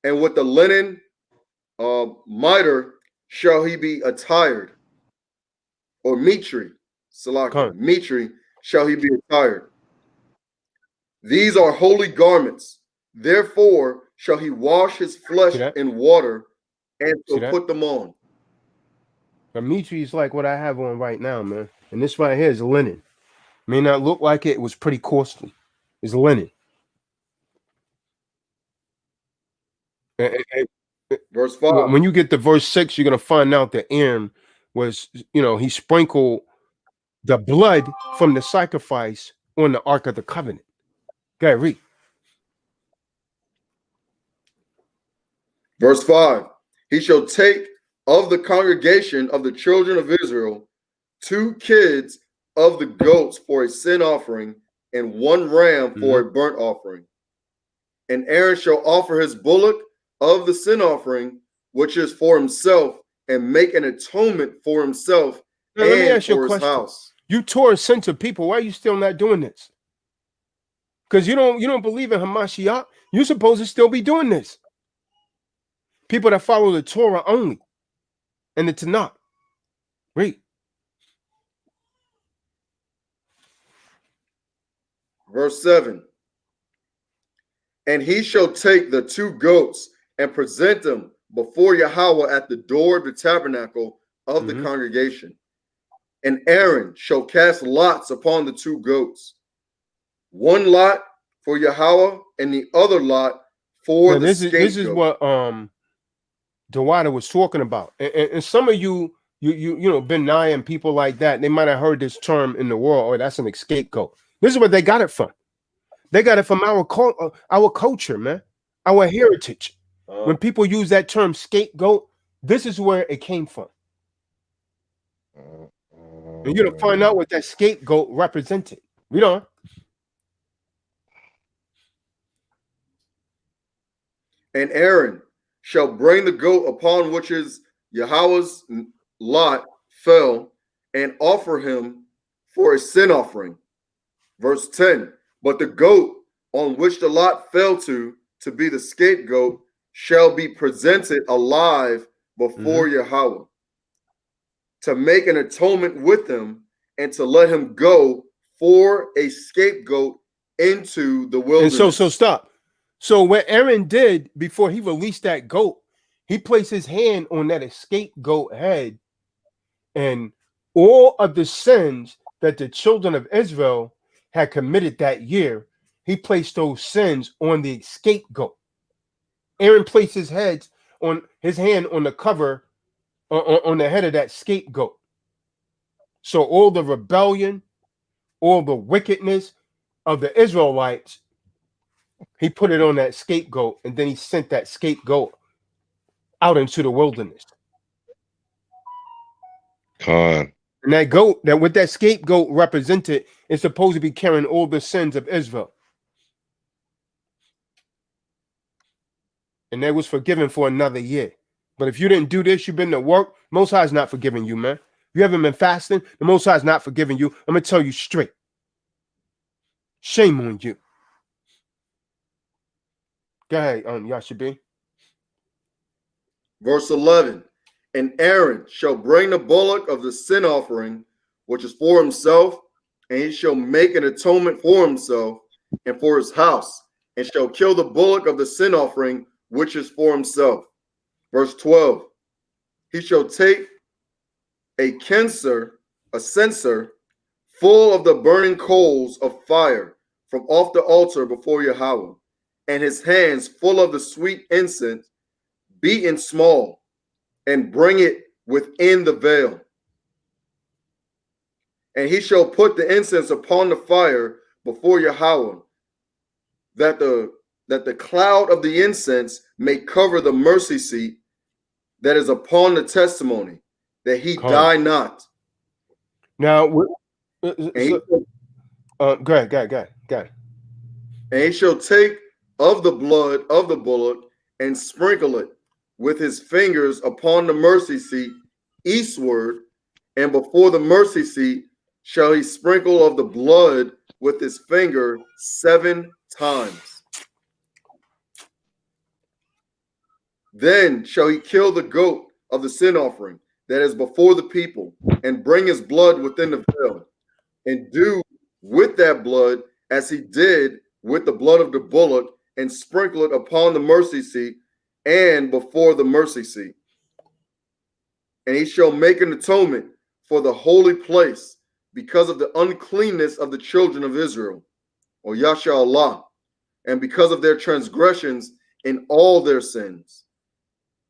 and with the linen mitre shall he be attired, or mitri, mitri shall he be attired. These are holy garments, therefore shall he wash his flesh in water and so put them on. A mitri is like what I have on right now, man. And this right here is linen. May not look like it. It was pretty costly. It's linen. Verse 5. When you get to verse 6, you're going to find out that Aaron was, he sprinkled the blood from the sacrifice on the Ark of the Covenant. Go ahead, read. Verse 5. He shall take of the congregation of the children of Israel 2 kids of the goats for a sin offering, and 1 ram for a burnt offering. And Aaron shall offer his bullock of the sin offering, which is for himself, and make an atonement for himself now, and let me ask for you a his question. house. You tore a sin to people. Why are you still not doing this? Because you don't believe in Hamashiach. You're supposed to still be doing this. People that follow the Torah only and the Tanakh. Read. Verse 7. And he shall take the 2 goats and present them before Yahweh at the door of the tabernacle of the congregation. And Aaron shall cast lots upon the 2 goats, one lot for Yahweh and the other lot for the scapegoat. This is what Dewada was talking about. And some of you know, Benai and people like that, they might have heard this term in the world, or that's an scapegoat. This is where they got it from. They got it from our culture, man, our heritage. When people use that term scapegoat, this is where it came from. And you're gonna find out what that scapegoat represented. Read on. And Aaron shall bring the goat upon which is Yahweh's lot fell, and offer him for a sin offering. Verse 10. But the goat on which the lot fell to be the scapegoat shall be presented alive before Yahweh, to make an atonement with him, and to let him go for a scapegoat into the wilderness. And so stop. So what Aaron did before he released that goat, he placed his hand on that scapegoat head, and all of the sins that the children of Israel had committed that year, he placed those sins on the scapegoat. Aaron placed his hand on the cover on the head of that scapegoat. So all the rebellion, all the wickedness of the Israelites, he put it on that scapegoat, and then he sent that scapegoat out into the wilderness. Con. And that goat, that what that scapegoat represented, is supposed to be carrying all the sins of Israel. And that was forgiven for another year. But if you didn't do this, you've been to work, Most High is not forgiving you, man. You haven't been fasting, the Most High is not forgiving you. I'm going to tell you straight. Shame on you. Go ahead, Yashabi. Verse 11. And Aaron shall bring the bullock of the sin offering, which is for himself, and he shall make an atonement for himself and for his house, and shall kill the bullock of the sin offering, which is for himself. Verse 12. He shall take a censer full of the burning coals of fire from off the altar before Yahweh, and his hands full of the sweet incense, beaten small, and bring it within the veil. And he shall put the incense upon the fire before Yahweh, that the cloud of the incense may cover the mercy seat that is upon the testimony, that he die not. Now, go ahead. And he shall take of the blood of the bullock and sprinkle it with his fingers upon the mercy seat eastward, and before the mercy seat shall he sprinkle of the blood with his finger 7 times. Then shall he kill the goat of the sin offering that is before the people, and bring his blood within the veil, and do with that blood as he did with the blood of the bullock, and sprinkle it upon the mercy seat and before the mercy seat. And he shall make an atonement for the holy place because of the uncleanness of the children of Israel, or Yasha Allah, and because of their transgressions in all their sins.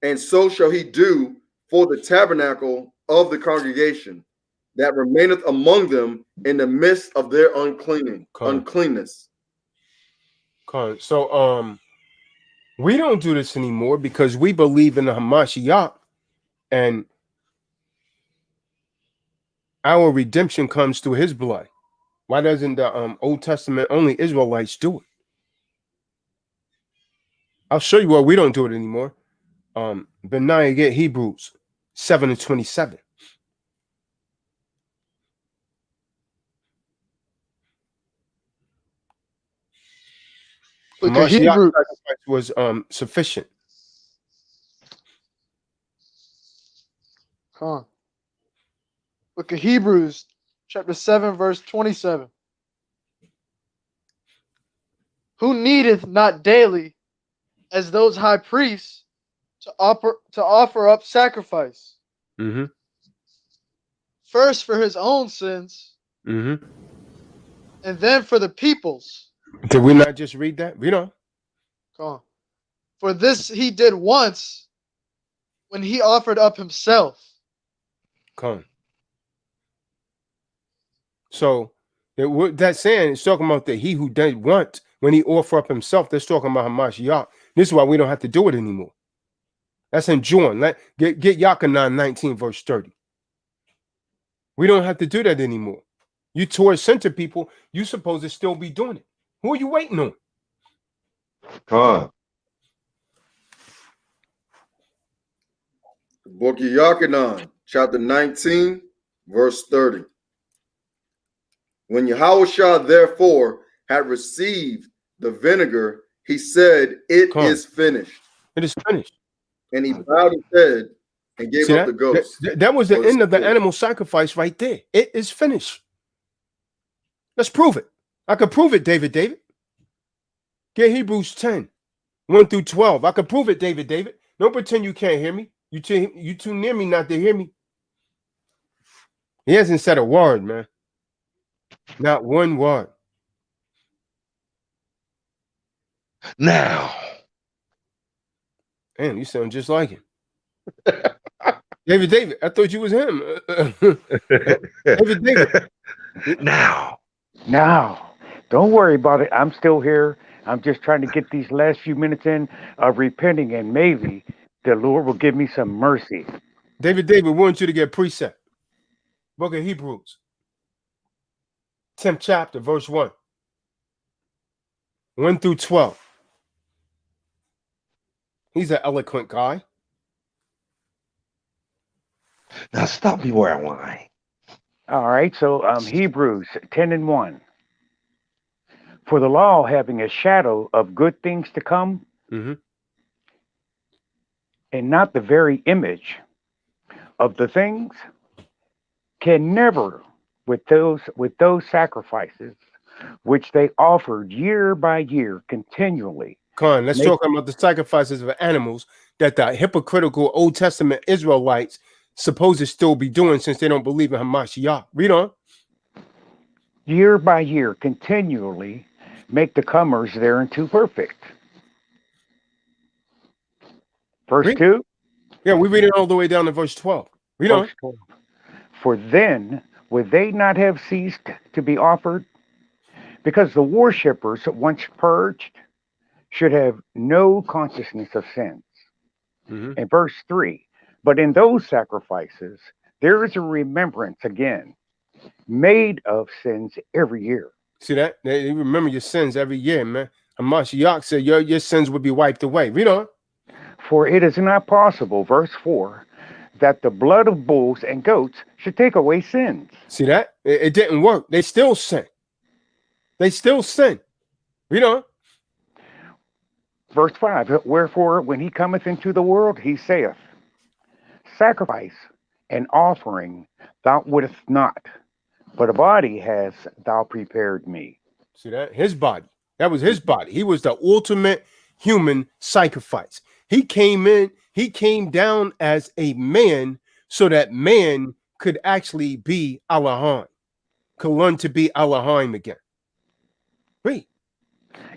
And so shall he do for the tabernacle of the congregation that remaineth among them in the midst of their uncleanness. So we don't do this anymore because we believe in the Hamashiach, and our redemption comes through his blood. Why doesn't the Old Testament only Israelites do it? I'll show you why we don't do it anymore. Benai, get Hebrews 7:27. Hamashiach's sacrifice was sufficient. Book of Hebrews, chapter 7, verse 27. Who needeth not daily, as those high priests, to offer up sacrifice, first for his own sins, Mm-hmm. and then for the people's. Did we not just read that? Read on. Come on. For this he did once when he offered up himself. Come on. So that's saying it's talking about that he who did once when he offer up himself. That's talking about Hamashiach. This is why we don't have to do it anymore. That's in John. Get Yakanan 19 verse 30. We don't have to do that anymore. You Torah center people, you supposed to still be doing it. Who are you waiting on? Con. The book of Yakanan, chapter 19, verse 30. When Yahushua therefore had received the vinegar, he said, "It is finished." It is finished. And he bowed his head and gave up the ghost. That was the end of the animal sacrifice right there. It is finished. Let's prove it. I could prove it, David. Get Hebrews 10, 1 through 12. I could prove it, David. Don't pretend you can't hear me. You too near me not to hear me. He hasn't said a word, man. Not one word. Now. Damn, you sound just like him. David, I thought you was him. David. Now. Don't worry about it. I'm still here. I'm just trying to get these last few minutes in of repenting, and maybe the Lord will give me some mercy. David, we want you to get precept. Book of Hebrews, 10th chapter, verse 1. 1 through 12. He's an eloquent guy. Now stop me where I lie. All right, so Hebrews 10 and 1. For the law, having a shadow of good things to come, mm-hmm. and not the very image of the things, can never, with those sacrifices which they offered year by year continually. Let's talk about the sacrifices of animals that the hypocritical Old Testament Israelites supposed to still be doing since they don't believe in Hamashiach. Read on. Year by year, continually make the comers thereunto perfect. Verse 2. Yeah, we read it all the way down to verse 12. Read on. 12. For then would they not have ceased to be offered, because the worshippers, once purged, should have no consciousness of sins. Mm-hmm. And verse 3. But in those sacrifices, there is a remembrance again, made of sins every year. See that? You remember your sins every year, man. Hamashiach said your sins would be wiped away. Read on. For it is not possible, verse 4, that the blood of bulls and goats should take away sins. See that? It didn't work. They still sin. Read on. Verse 5, wherefore, when he cometh into the world, he saith, sacrifice and offering thou wouldest not, but a body hast thou prepared me. See that? His body. That was his body. He was the ultimate human sacrifice. He came down as a man so that man could actually be Elohim, could learn to be Elohim again. Read.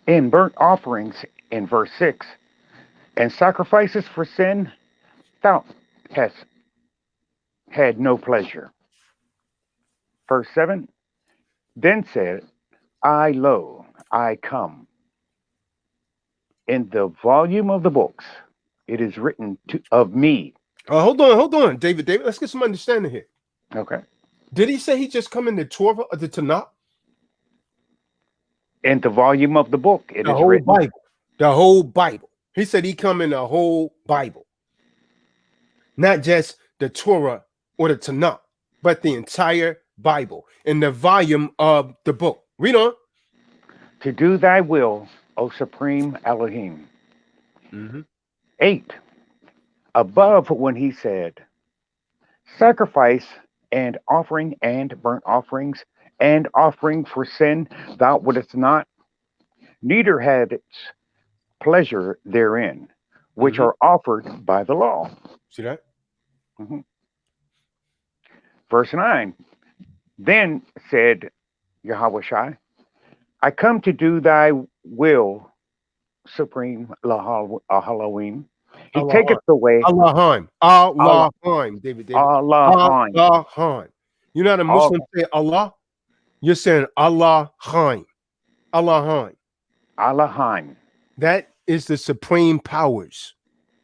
In burnt offerings, in verse 6, and sacrifices for sin, thou hast had no pleasure. Verse 7, then said, I, lo, I come. In the volume of the books, it is written of me. Hold on, David. Let's get some understanding here. Okay. Did he say he just come in the Torah or the Tanakh? In the volume of the book, it is written. Bible. The whole Bible. He said he come in the whole Bible. Not just the Torah or the Tanakh, but the entire Bible in the volume of the book. Read on. To do thy will, O Supreme Elohim. Mm-hmm. 8. Above when he said, sacrifice and offering and burnt offerings and offering for sin thou wouldest not, neither had its pleasure therein, which are offered by the law. See that? Mm-hmm. Verse 9. Then said Yahweh, I come to do thy will, Supreme Elohim. He taketh away Allahim, David. Allahim. Allahim. You're not a Muslim say Allah. You're saying Allahim. Allahim. Allahim. That is the supreme powers.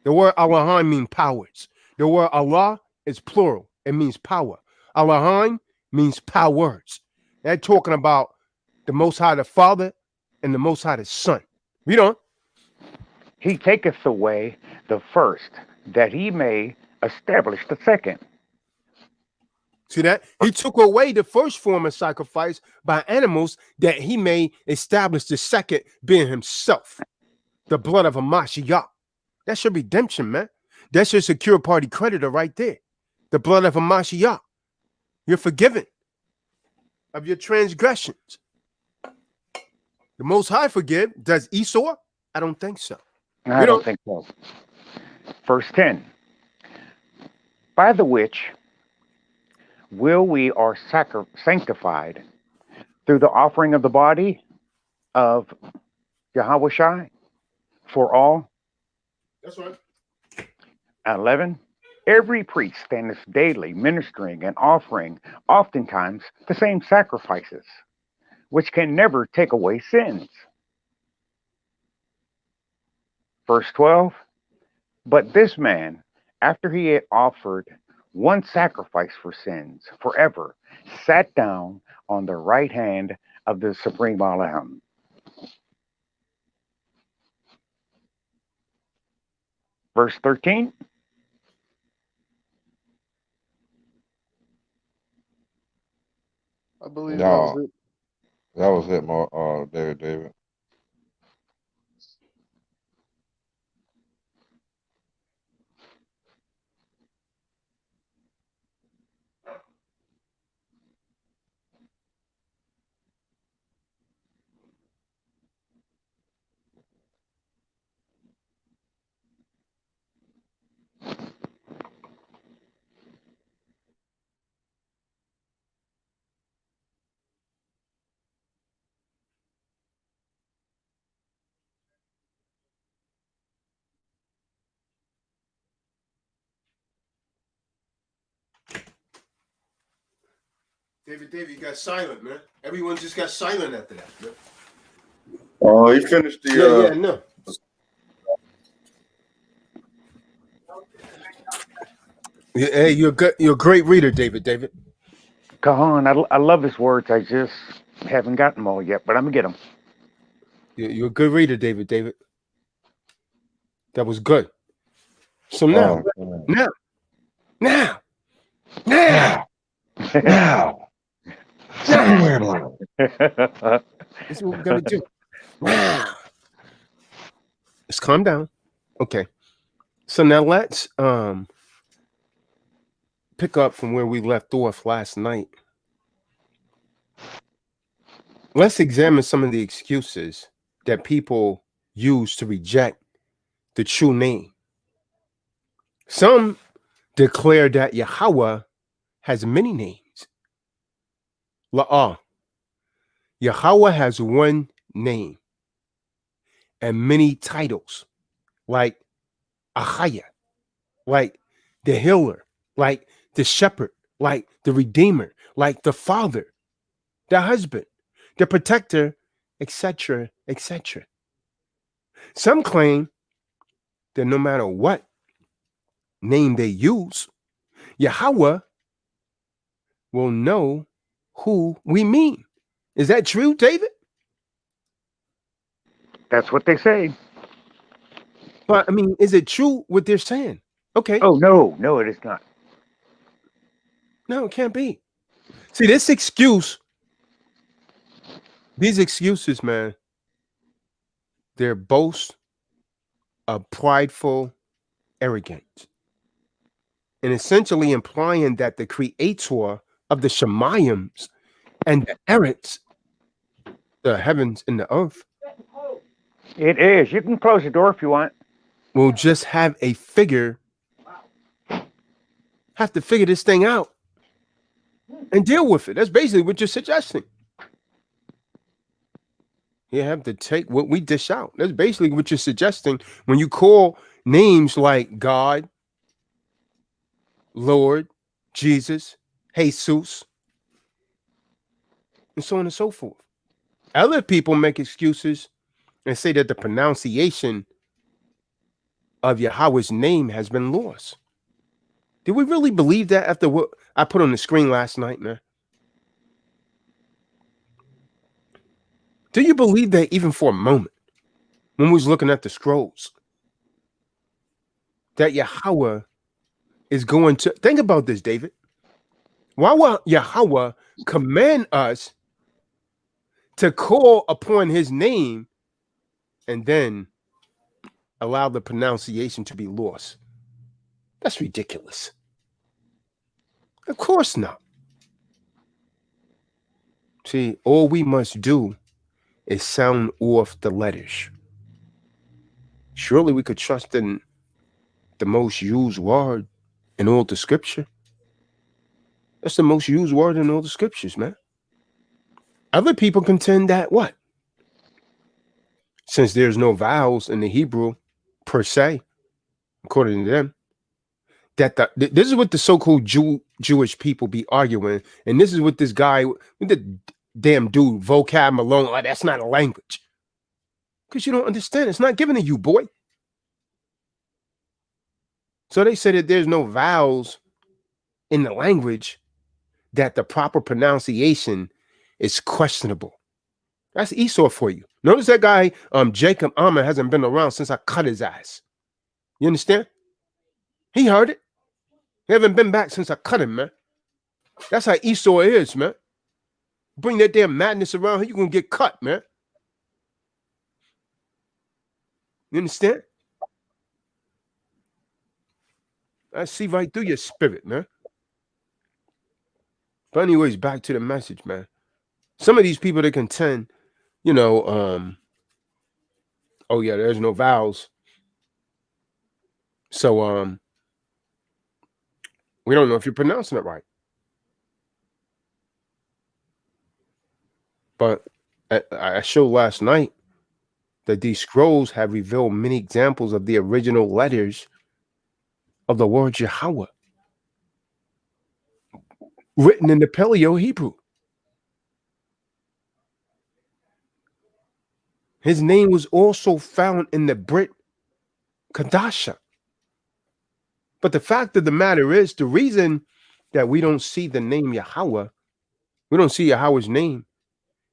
The word Allahim means powers. The word Allah is plural. It means power. Allahim means powers. They're talking about the Most High, the Father, and the Most High, the Son. Read on. He taketh away the first, that he may establish the second. See that? He took away the first form of sacrifice by animals that he may establish the second, being himself. The blood of a Mashiach. That's your redemption, man. That's your secure party creditor right there. The blood of a Mashiach. You're forgiven of your transgressions. The Most High forgive. Does Esau? I don't think so. I don't think so. Verse 10. By the which will we are sanctified through the offering of the body of Yahweh for all. That's right. 11. Every priest standeth daily ministering and offering oftentimes the same sacrifices, which can never take away sins. Verse 12. But this man, after he had offered one sacrifice for sins forever, sat down on the right hand of the Supreme Elohim. Verse 13. I believe No. that was it. That was it, David. David, you got silent, man. Everyone just got silent after that, man. Oh, he finished the. No. Hey, you're good. You're a great reader, David. Kahan, I love his words. I just haven't gotten them all yet, but I'm going to get them. You're a good reader, David. That was good. So now. This is what we're going to do. Let's calm down. Okay. So now let's pick up from where we left off last night. Let's examine some of the excuses that people use to reject the true name. Some declare that Yahweh has many names. La'ah. Yahweh has one name and many titles, like Achaya, like the healer, like the shepherd, like the redeemer, like the father, the husband, the protector, etc., etc. Some claim that no matter what name they use, Yahweh will know who we mean. Is that true, David? That's what they say. But I mean, is it true what they're saying? Okay. Oh, no, it is not. No, it can't be. See, these excuses, man, they're boast of prideful arrogance, and essentially implying that the creator of the Shemaims and the Eretz, the heavens and the earth, It is. You can close the door if you want. will just have to figure this thing out. and deal with it. That's basically what you're suggesting. You have to take what we dish out. That's basically what you're suggesting when you call names like God, Lord, Jesus, Jesus, and so on and so forth. Other people make excuses and say that the pronunciation of Yahweh's name has been lost. Did we really believe that after what I put on the screen last night, man? Do you believe that even for a moment when we was looking at the scrolls that Yahweh is going to think about this, David? Why will Yahweh command us to call upon his name and then allow the pronunciation to be lost? That's ridiculous. Of course not. See, all we must do is sound off the letters. Surely we could trust in the most used word in all the scripture. That's the most used word in all the scriptures, man. Other people contend that what? Since there's no vowels in the Hebrew per se, according to them, that this is what the so-called Jewish people be arguing, and this is what this guy, the damn dude, Vocab Malone, like that's not a language. Because you don't understand. It's not given to you, boy. So they say that there's no vowels in the language, that the proper pronunciation is questionable. That's Esau for you. Notice that guy, Jacob Ahmed, hasn't been around since I cut his ass. You understand? He heard it. He haven't been back since I cut him, man. That's how Esau is, man. Bring that damn madness around here, you're going to get cut, man. You understand? I see right through your spirit, man. But anyways, back to the message, man. Some of these people that contend, you know, oh yeah, there's no vowels. So we don't know if you're pronouncing it right. But I showed last night that these scrolls have revealed many examples of the original letters of the word Yahweh written in the Paleo Hebrew. His name was also found in the Brit Kadasha. But the fact of the matter is, the reason that we don't see the name Yahweh, we don't see Yahweh's name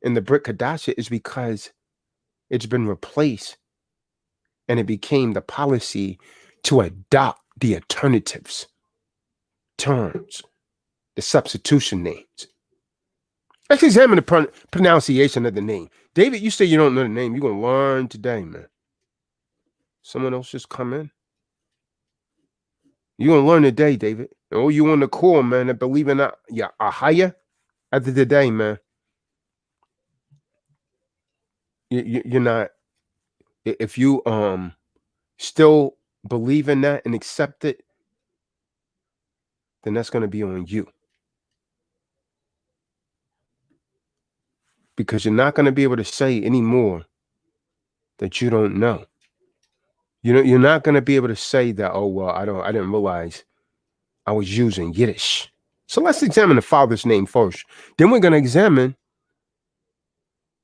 in the Brit Kadasha is because it's been replaced and it became the policy to adopt the alternatives, terms, the substitution names. Let's examine the pronunciation of the name. David, you say you don't know the name. You're going to learn today, man. Someone else just come in. You're going to learn today, David. Oh, you on the core, man, that believe in Ahaya after today, man. You're not, if you still believe in that and accept it, then that's going to be on you. Because you're not going to be able to say anymore that you don't know. You're not going to be able to say that, oh, well, I didn't realize I was using Yiddish. So let's examine the father's name first. Then we're going to examine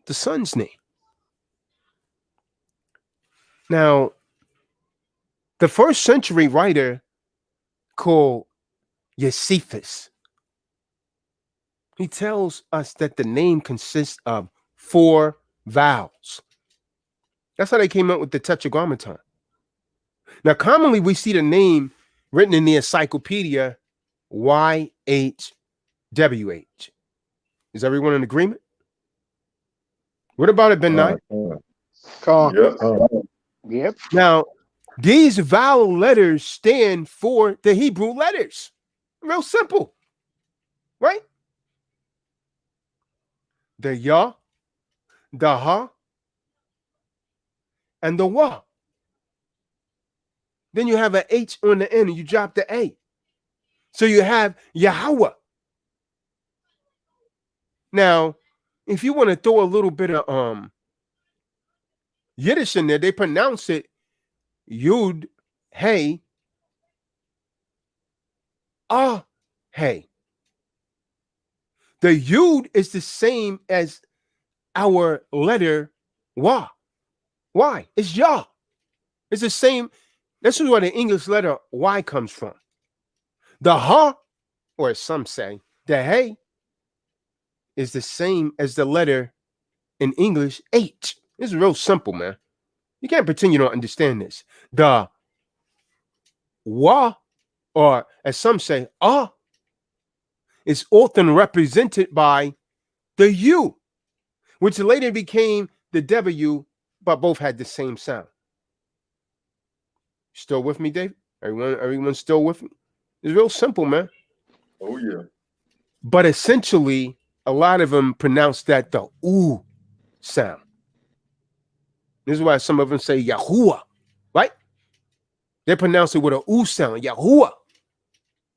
the son's name. Now, the first century writer called Josephus, he tells us that the name consists of 4 vowels. That's how they came up with the Tetragrammaton. Now, commonly we see the name written in the encyclopedia YHWH. Is everyone in agreement? What about it, Ben Nye? Yep. Now, these vowel letters stand for the Hebrew letters. Real simple, right? The Yah, the Ha, and the Wa. Then you have an H on the end and you drop the A. So you have Yahweh. Now, if you want to throw a little bit of Yiddish in there, they pronounce it Yud, Hey, Hey. The Yud is the same as our letter Wa. Why? It's Yah. It's the same. This is where the English letter Y comes from. The Ha, or as some say, the Hey, is the same as the letter in English H. This is real simple, man. You can't pretend you don't understand this. The Wa, or as some say, is often represented by the U, which later became the W, but both had the same sound. Still with me, Dave? Everyone still with me? It's real simple, man. Oh, yeah. But essentially, a lot of them pronounce that the ooh sound. This is why some of them say Yahuwah, right? They pronounce it with an ooh sound, Yahuwah.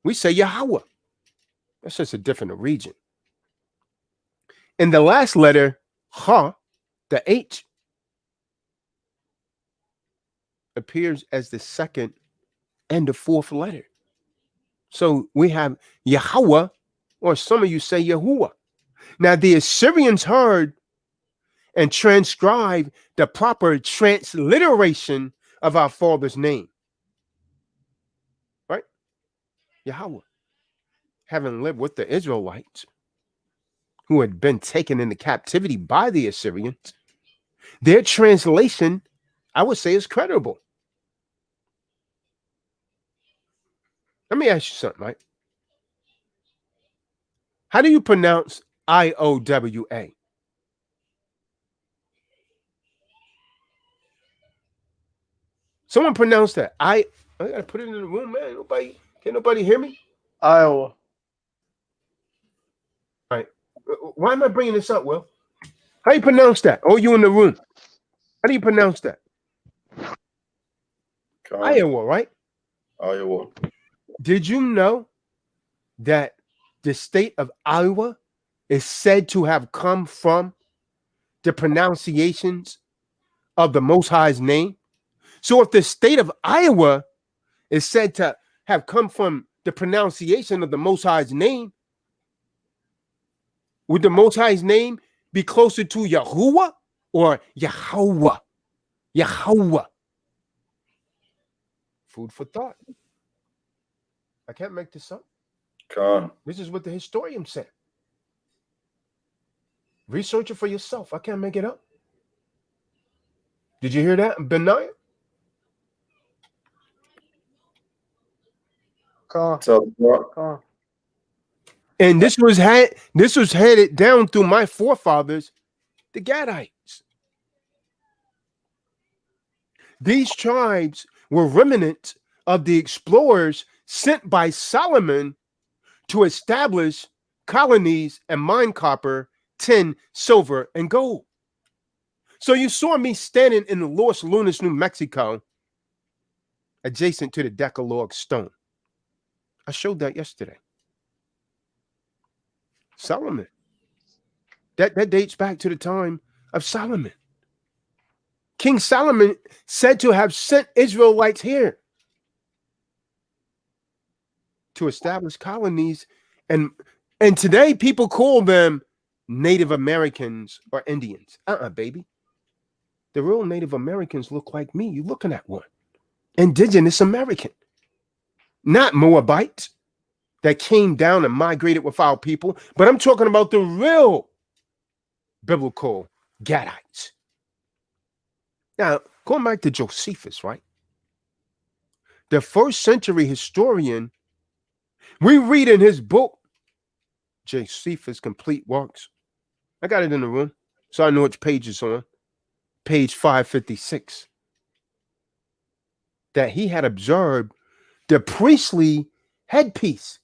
We say Yahweh. That's just a different region. And the last letter, Ha, the H, appears as the second and the fourth letter. So we have Yahweh, or some of you say Yahuwah. Now, the Assyrians heard and transcribed the proper transliteration of our father's name. Right? Yahweh. Having lived with the Israelites who had been taken into captivity by the Assyrians, their translation, I would say, is credible. Let me ask you something, right? How do you pronounce IOWA? Someone pronounce that. I gotta put it in the room, man. Can't nobody hear me? Iowa. All right. Why am I bringing this up, Will? How do you pronounce that? Oh, you in the room. How do you pronounce that? Iowa, right? Iowa. Did you know that the state of Iowa is said to have come from the pronunciations of the Most High's name? So if the state of Iowa is said to have come from the pronunciation of the Most High's name, would the Most High's name be closer to Yahuwah or Yahweh? Yahweh. Food for thought. I can't make this up. This is what the historian said. Research it for yourself. I can't make it up. Did you hear that, Benaiah? And this was headed down through my forefathers, the Gadites. These tribes were remnants of the explorers sent by Solomon to establish colonies and mine copper, tin, silver, and gold. So you saw me standing in Los Lunas, New Mexico, adjacent to the Decalogue stone. I showed that yesterday. Solomon. That dates back to the time of Solomon. King Solomon said to have sent Israelites here to establish colonies, and today people call them Native Americans or Indians. Baby. The real Native Americans look like me. You're looking at one. Indigenous American. Not Moabites that came down and migrated with our people, but I'm talking about the real biblical Gadites. Now, going back to Josephus, right? The first century historian, we read in his book, Josephus' Complete Works. I got it in the room, so I know which page it's on. Page 556. That he had observed the priestly headpiece.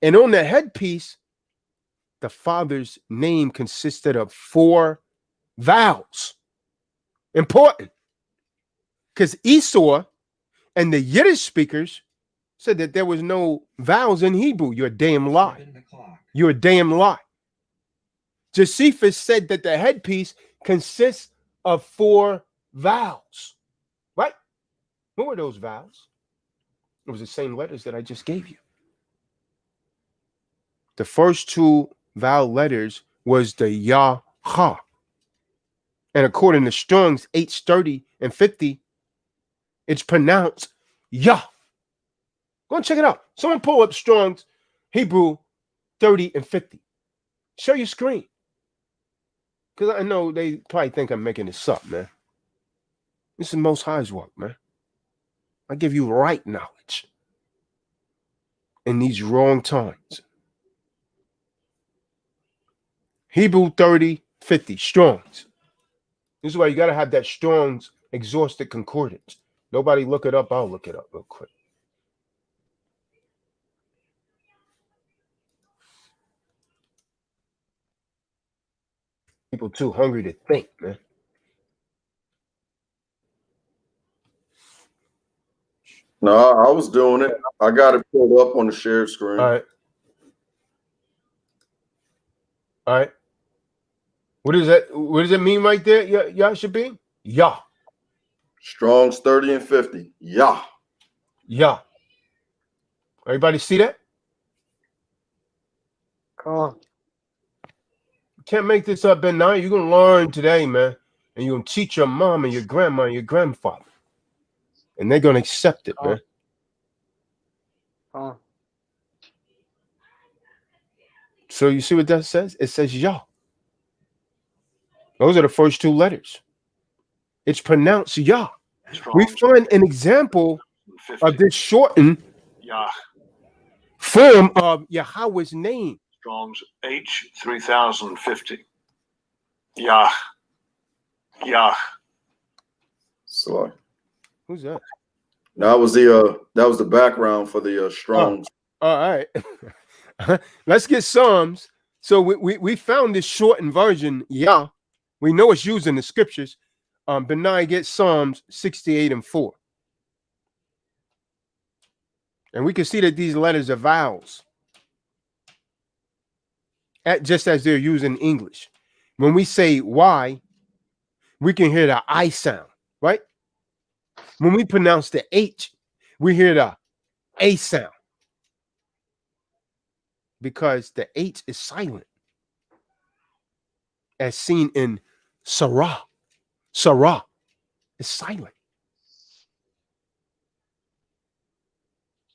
And on the headpiece, the father's name consisted of 4 vowels. Important. Because Esau and the Yiddish speakers said that there was no vowels in Hebrew. You're a damn lie. You're a damn lie. Josephus said that the headpiece consists of 4 vowels. Right? What were those vowels? It was the same letters that I just gave you. The first 2 vowel letters was the Yah, Ha. And according to Strong's H30 and 50, it's pronounced Yah. Go and check it out. Someone pull up Strong's Hebrew 30 and 50. Share your screen. Because I know they probably think I'm making this up, man. This is Most High's work, man. I give you right knowledge in these wrong times. Hebrew 30, 50, Strong's. This is why you got to have that Strong's exhaustive concordance. Nobody look it up. I'll look it up real quick. People too hungry to think, man. No, I was doing it. I got it pulled up on the shared screen. All right. All right. What is that? What does it mean right there? Y'all should be? Yah. Strong's 30 and 50. Yah. Yah. Everybody see that? Come on. Can't make this up, Ben. Now you're going to learn today, man. And you're going to teach your mom and your grandma and your grandfather. And they're going to accept it, man. So you see what that says? It says Yah. Those are the first 2 letters. It's pronounced Yah. We find an example of this shortened form of Yahweh's name. Strong's H3050. Yah. Yah. So, who's that? That was the background for the Strong's. All right. Let's get Psalms. So we found this shortened version, Yah. We know it's used in the scriptures. Benai, get Psalms 68 and 4. And we can see that these letters are vowels. Just as they're used in English. When we say Y, we can hear the I sound, right? When we pronounce the H, we hear the A sound. Because the H is silent. As seen in Sarah. Sarah is silent.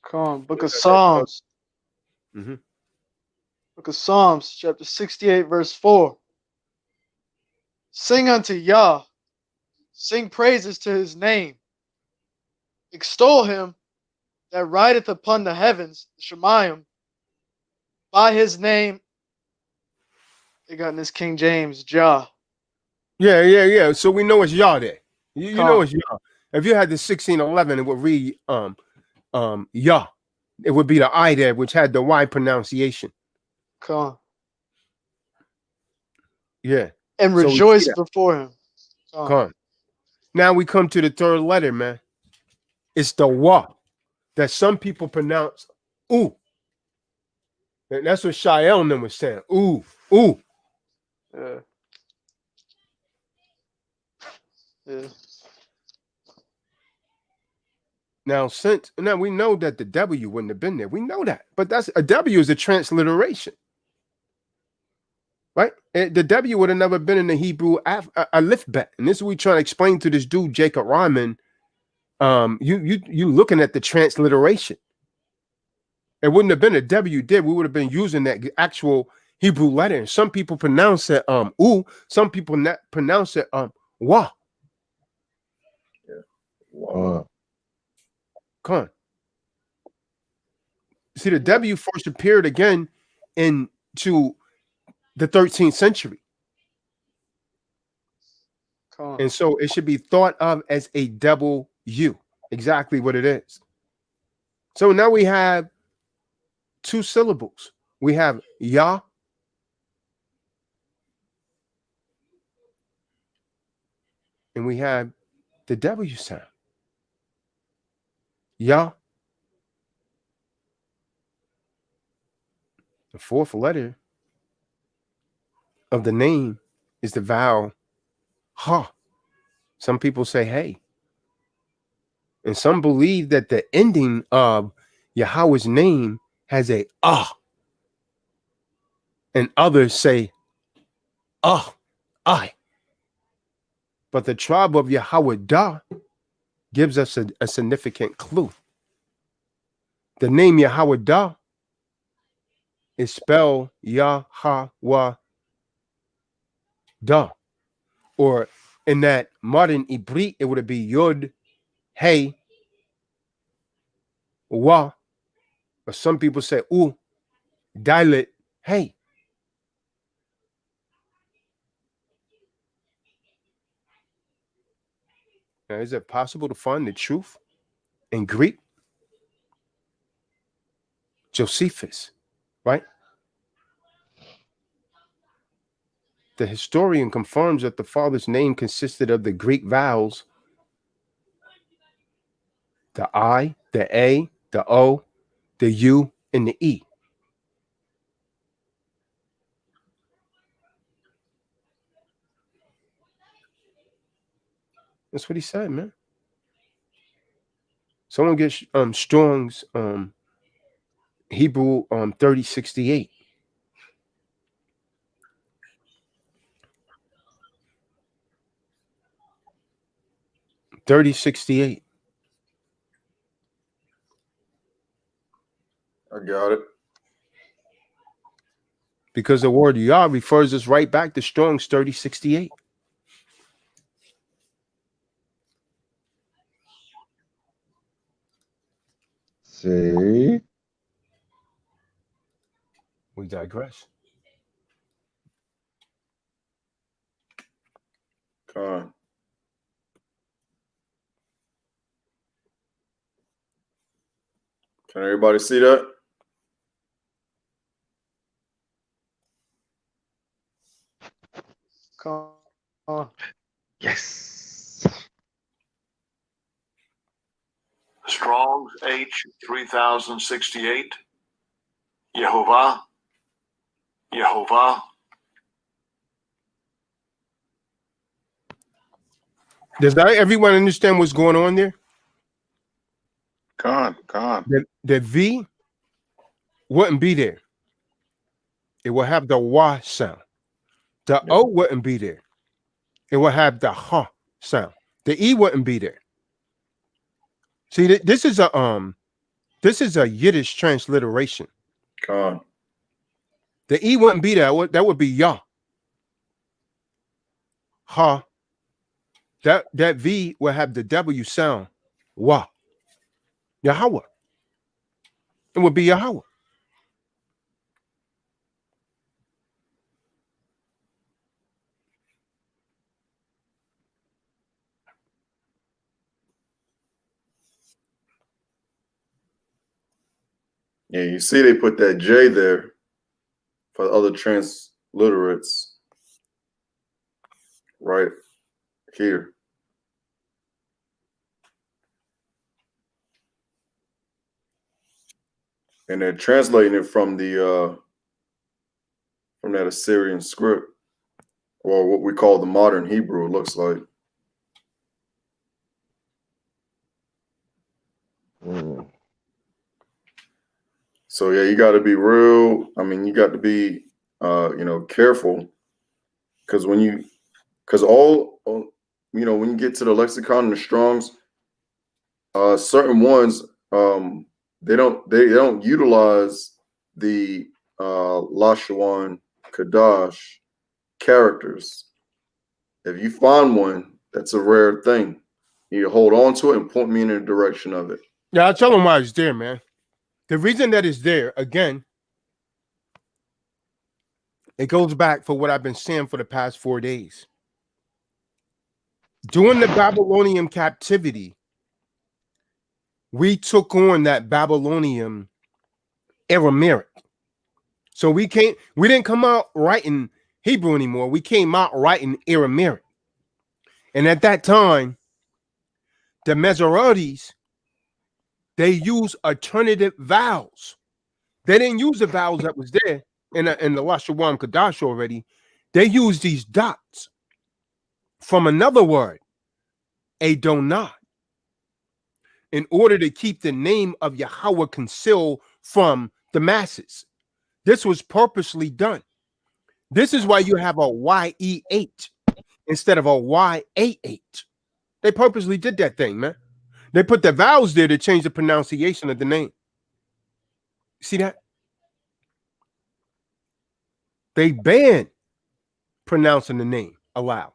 Come on. Book of Psalms. Mm-hmm. Book of Psalms, chapter 68, verse 4. Sing unto Yah. Sing praises to his name. Extol him that rideth upon the heavens, the Shemayim, by his name. They got in this King James, Jah. Yeah. So we know it's Yah there. You know it's Yah. If you had the 1611, it would read Yah. It would be the I there, which had the Y pronunciation. Come on. Yeah. And rejoice before him. Come on. Now we come to the 3rd letter, man. It's the Wa that some people pronounce ooh. And that's what Shael and them was saying. Ooh, ooh. Yeah. Yeah. Now we know that the W wouldn't have been there. We know that. But that's a W is a transliteration. Right? The W would have never been in the Hebrew alphabet. And this is what we trying to explain to this dude, Jacob Ryman. You looking at the transliteration. It wouldn't have been a W did. We would have been using that actual Hebrew letter. And some people pronounce it ooh. Some people pronounce it wa. Yeah. Come on. See, the W first appeared again into the 13th century. And so it should be thought of as a double U. Exactly what it is. So now we have 2 syllables. We have Yah and we have the W sound. Yah. The 4th letter of the name is the vowel ha. Some people say hey. And some believe that the ending of Yahweh's name has a ah. And others say I. But the tribe of Yahweh Da gives us a significant clue. The name Yahweh Da is spelled Yahweh Da. Or in that modern Ibrit, it would be Yod, Hey, Wa. Or some people say Dalet, Hey. Now, is it possible to find the truth in Greek? Josephus, right? The historian confirms that the father's name consisted of the Greek vowels, the I, the A, the O, the U, and the E. That's what he said, man. Someone gets Strong's Hebrew 3068. 3068. I got it. Because the word Yah refers us right back to Strong's 3068. See? We digress. Con. Can everybody see that? Yes. Strong's H 3068. Yehovah. Yehovah. Does that everyone understand what's going on there? Con. The V wouldn't be there. It will have the Wa sound. The O wouldn't be there. It will have the Ha sound. The E wouldn't be there. See, this is a Yiddish transliteration. Con. The E wouldn't be there. That would be Yah. Ha. That V will have the W sound. Wa. Yahweh. It would be Yahweh. Yeah, you see they put that J there for the other transliterates right here. And they're translating it from that Assyrian script, or what we call the modern Hebrew, it looks like. So yeah, you got to be real. I mean, you got to be, careful, because when you get to the lexicon and the Strongs, certain ones, they don't utilize the Lashawan Kadash characters. If you find one, that's a rare thing. You hold on to it and point me in the direction of it. Yeah, I'll tell them why it's there, man. The reason that it's there, again, it goes back for what I've been saying for the past 4 days. During the Babylonian captivity, we took on that Babylonian Aramaic. So we didn't come out writing Hebrew anymore. We came out writing Aramaic. And at that time, the Masoretes, they use alternative vowels. They didn't use the vowels that was there in the Lashawan Kadash already. They use these dots from another word, Adonai, in order to keep the name of Yahweh concealed from the masses. This was purposely done. This is why you have a YE8 instead of a YA8. They purposely did that thing, man. They put the vowels there to change the pronunciation of the name. See that? They banned pronouncing the name aloud.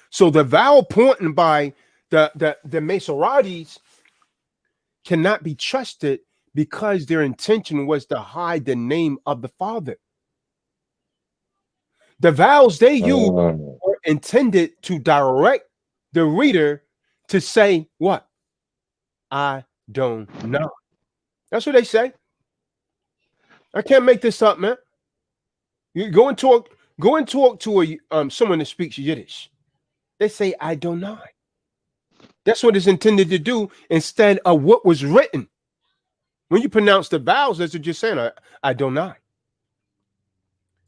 So the vowel pointing by the Maseratis cannot be trusted because their intention was to hide the name of the Father. The vowels they use were intended to direct the reader to say what? I don't know. That's what they say. I can't make this up, man. You go and talk to a someone that speaks Yiddish. They say I don't know. That's what it's intended to do instead of what was written. When you pronounce the vowels, as you're just saying, I don't know.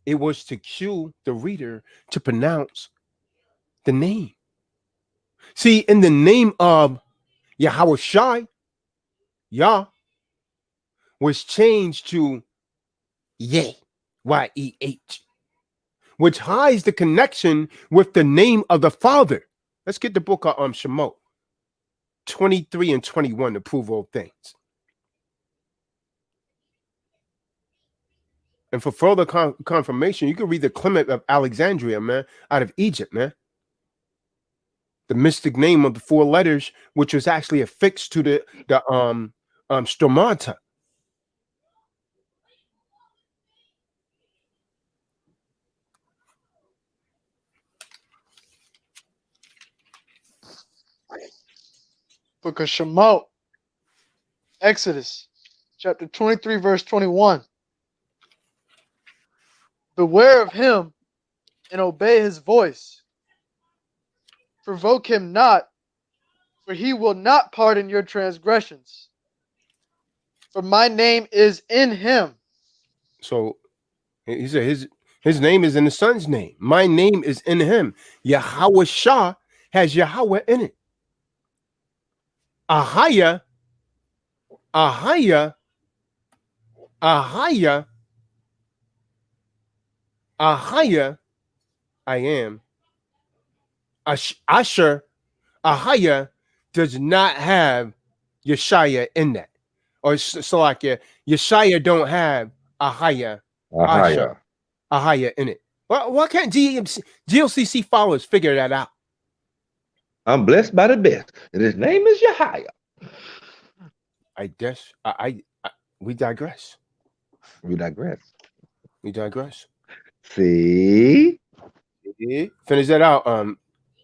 It was to cue the reader to pronounce the name. See, in the name of Yahweh Shai, Yah was changed to Yeh, Y-E-H, which hides the connection with the name of the Father. Let's get the book of Shemot 23 and 21 to prove all things. And for further confirmation, you can read the Clement of Alexandria, man, out of Egypt, man. The mystic name of the 4 letters, which was actually affixed to the stomata. Book of Shemot, Exodus, chapter 23, verse 21. Beware of him and obey his voice. Provoke him not, for he will not pardon your transgressions. For my name is in him. So he said his name is in the son's name. My name is in him. Yahweh Shah has Yahweh in it. Ahaya, I am. Asher, Ahaya does not have Yeshaya in that. Or so like Yeshaya don't have Ahaya, Asher, Ahaya in it. Why can't GLCC followers figure that out? I'm blessed by the best, and his name is Yahweh. I guess we digress. We digress. We digress. See? Finish that out,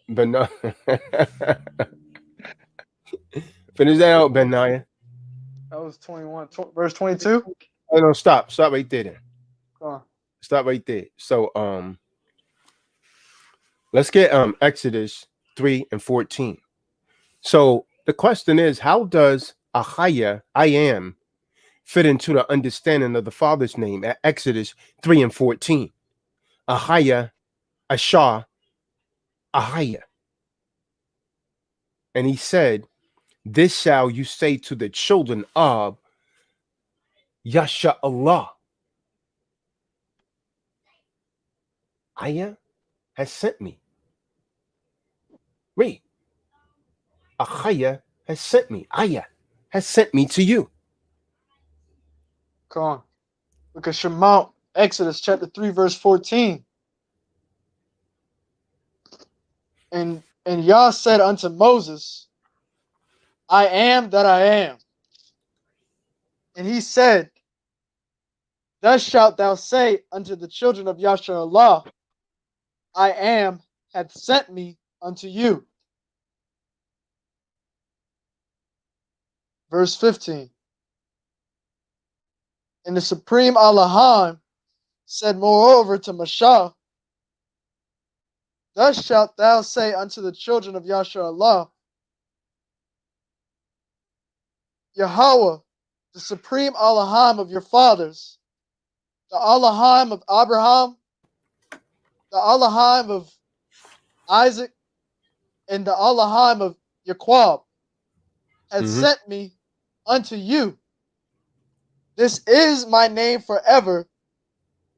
Ben. Finish that out, Ben Naya. That was 21, verse 22. Oh no, stop right there. Then. Go on. Stop right there. So let's get Exodus 3 and 14. So the question is, how does Ahaya, I am, fit into the understanding of the Father's name at Exodus 3 and 14? Ahaya, Ashah, Ahaya. And he said, this shall you say to the children of Yasha Allah. Aya has sent me. Read. Ahaya has sent me. Aya has sent me to you. Come on. Look at Shemot, Exodus chapter 3, verse 14. And Yah said unto Moses, I am that I am. And he said, thus shalt thou say unto the children of Yasha Allah, I am hath sent me unto you. Verse 15. And the supreme Allahim said moreover to Mashah, thus shalt thou say unto the children of Yasha Allah, Yahweh, the supreme Allahim of your fathers, the Allahim of Abraham, the Elohim of Isaac and the Elohim of Jacob has sent me unto you. This is my name forever,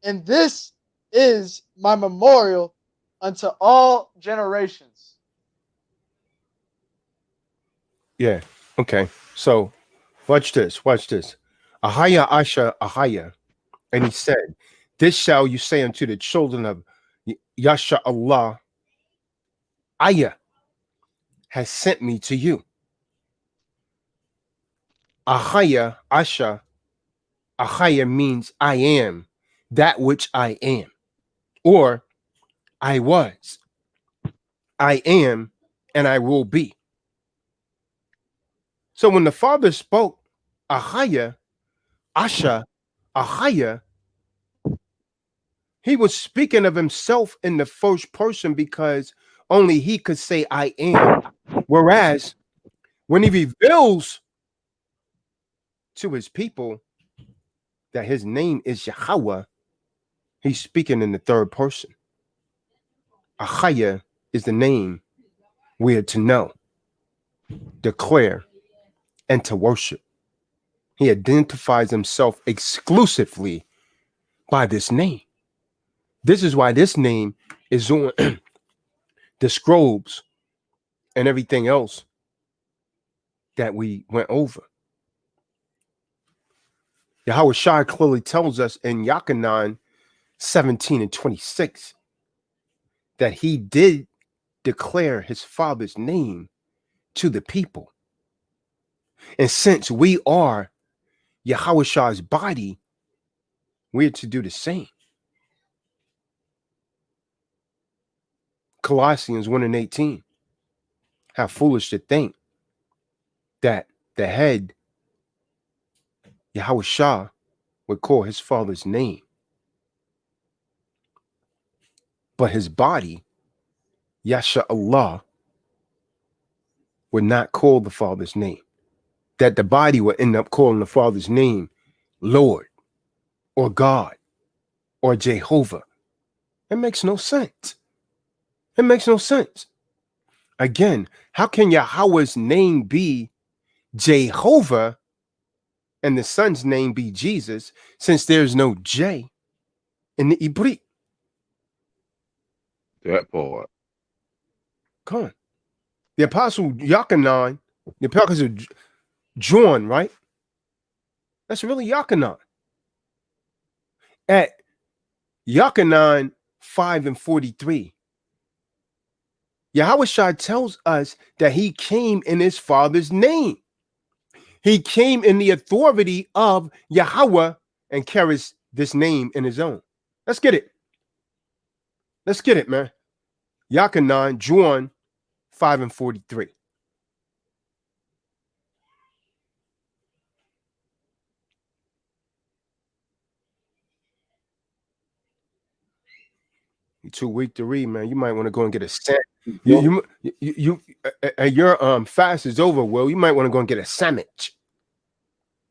and this is my memorial unto all generations. Yeah. Okay. So watch this. Watch this. Ahaya Asha Ahaya. And he said, this shall you say unto the children of Yasha Allah, Aya has sent me to you. Ahaya Asha Ahaya means I am that which I am, or I was, I am, and I will be. So when the Father spoke, Ahaya, Asha, Ahaya, he was speaking of himself in the first person because only he could say I am. Whereas when he reveals to his people that his name is Yahweh, he's speaking in the third person. Ahaya is the name we are to know, declare, and to worship. He identifies himself exclusively by this name. This is why this name is on the scrolls and everything else that we went over. Yahweh Shai clearly tells us in Yachanan 17 and 26 that he did declare his father's name to the people. And since we are Yahweh Shai's body, we're to do the same. Colossians 1 and 18. How foolish to think that the head, Yahweh Shai, would call his father's name, but his body, Yasha Allah, would not call the father's name. That the body would end up calling the father's name Lord or God or Jehovah. It makes no sense. It makes no sense. Again, how can Yahweh's name be Jehovah and the son's name be Jesus, since there's no J in the Ibrit? That part. Come on. The apostle Yachanan, the apostle John, right? That's really Yachanan. At Yachanan 5 and 43, Yahweh Shai tells us that he came in his father's name. He came in the authority of Yahweh and carries this name in his own. Let's get it. Let's get it, man. Yachanan, John 5 and 43. You're too weak to read, man. You might want to go and get a sandwich. Your fast is over, Will. You might want to go and get a sandwich.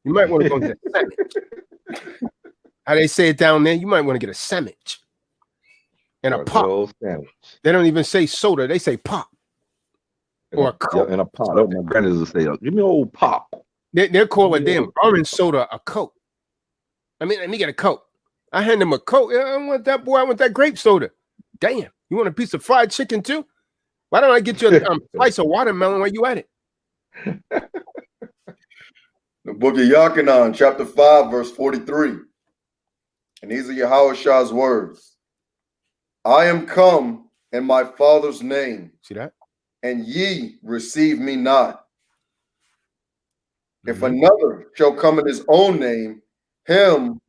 You might want to go and get a sandwich. How they say it down there, you might want to get a sandwich. And a pop. Sandwich. They don't even say soda, they say pop. Or a Coke. Yeah, and a pop. That's what my granny used to say. Give me an old pop. They'll call a damn orange soda a Coke. I mean, let me get a Coke. I hand him a Coke. Yeah, I want that, boy. I want that grape soda. Damn. You want a piece of fried chicken too? Why don't I get you a slice of watermelon while you at it? The book of Yachanan, chapter 5, verse 43. And these are Yahweh Shai's words. I am come in my Father's name. See that? And ye receive me not. If another shall come in his own name, him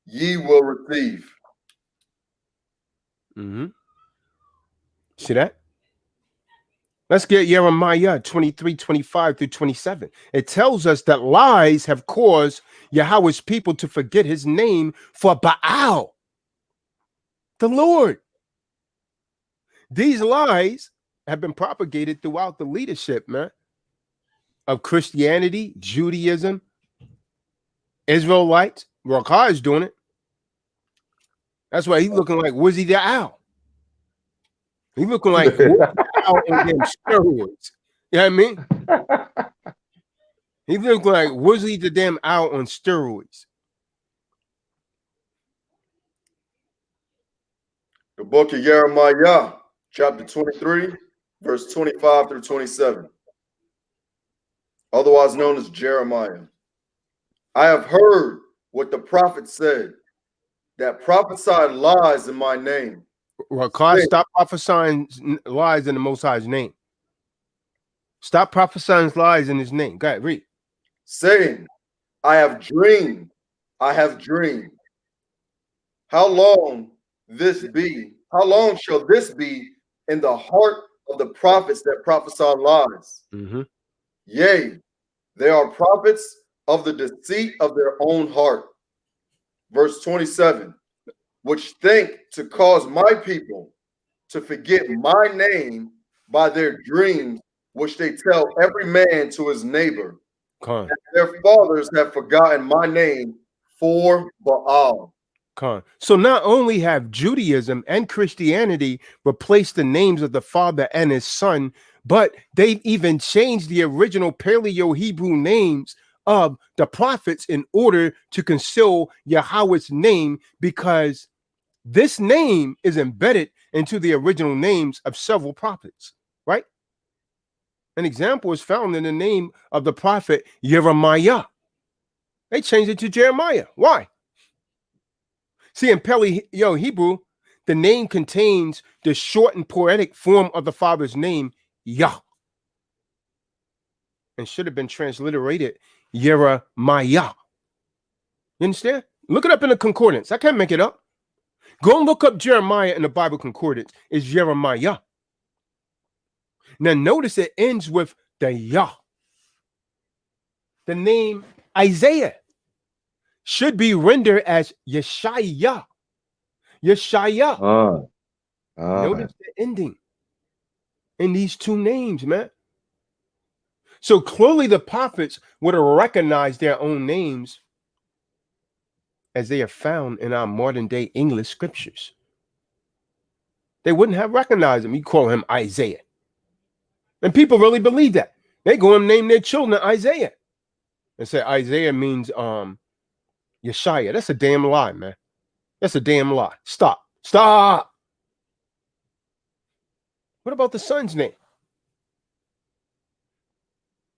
ye will receive. See that? Let's get Jeremiah 23, 25 through 27. It tells us that lies have caused Yahweh's people to forget his name for Baal, the Lord. These lies have been propagated throughout the leadership, man, of Christianity, Judaism, Israelites. Rakah is doing it. That's why he's looking like Wizzy the Owl. He looking like out on them steroids. You know what I mean? He looked like Woosley the damn Owl on steroids. The book of Jeremiah, chapter 23, verse 25 through 27. Otherwise known as Jeremiah. I have heard what the prophet said, that prophesied lies in my name. Well, Clark, stop prophesying lies in the Most High's name. Stop prophesying lies in his name. Go ahead, read. Saying, I have dreamed, I have dreamed. How long this be? How long shall this be in the heart of the prophets that prophesy lies? Mm-hmm. Yea, they are prophets of the deceit of their own heart. Verse 27, which think to cause my people to forget my name by their dreams, which they tell every man to his neighbor. Their fathers have forgotten my name for Baal. So not only have Judaism and Christianity replaced the names of the Father and his Son, but they've even changed the original Paleo-Hebrew names of the prophets in order to conceal Yahweh's name, because this name is embedded into the original names of several prophets, right? An example is found in the name of the prophet Jeremiah. They changed it to Jeremiah. Why? See, in Paleo-Hebrew, the name contains the short and poetic form of the father's name, Yah, and should have been transliterated Jeremiah. You understand? Look it up in the concordance. I can't make it up. Go and look up Jeremiah in the Bible concordance. It's Jeremiah. Now notice it ends with the Yah. The name Isaiah should be rendered as Yeshaya. Yeshaya. Notice the ending in these two names, man. So clearly the prophets would have recognized their own names as they are found in our modern day English scriptures. They wouldn't have recognized him. You call him Isaiah. And people really believe that. They go and name their children Isaiah and say Isaiah means Yeshaya. That's a damn lie, man. That's a damn lie. Stop. What about the son's name?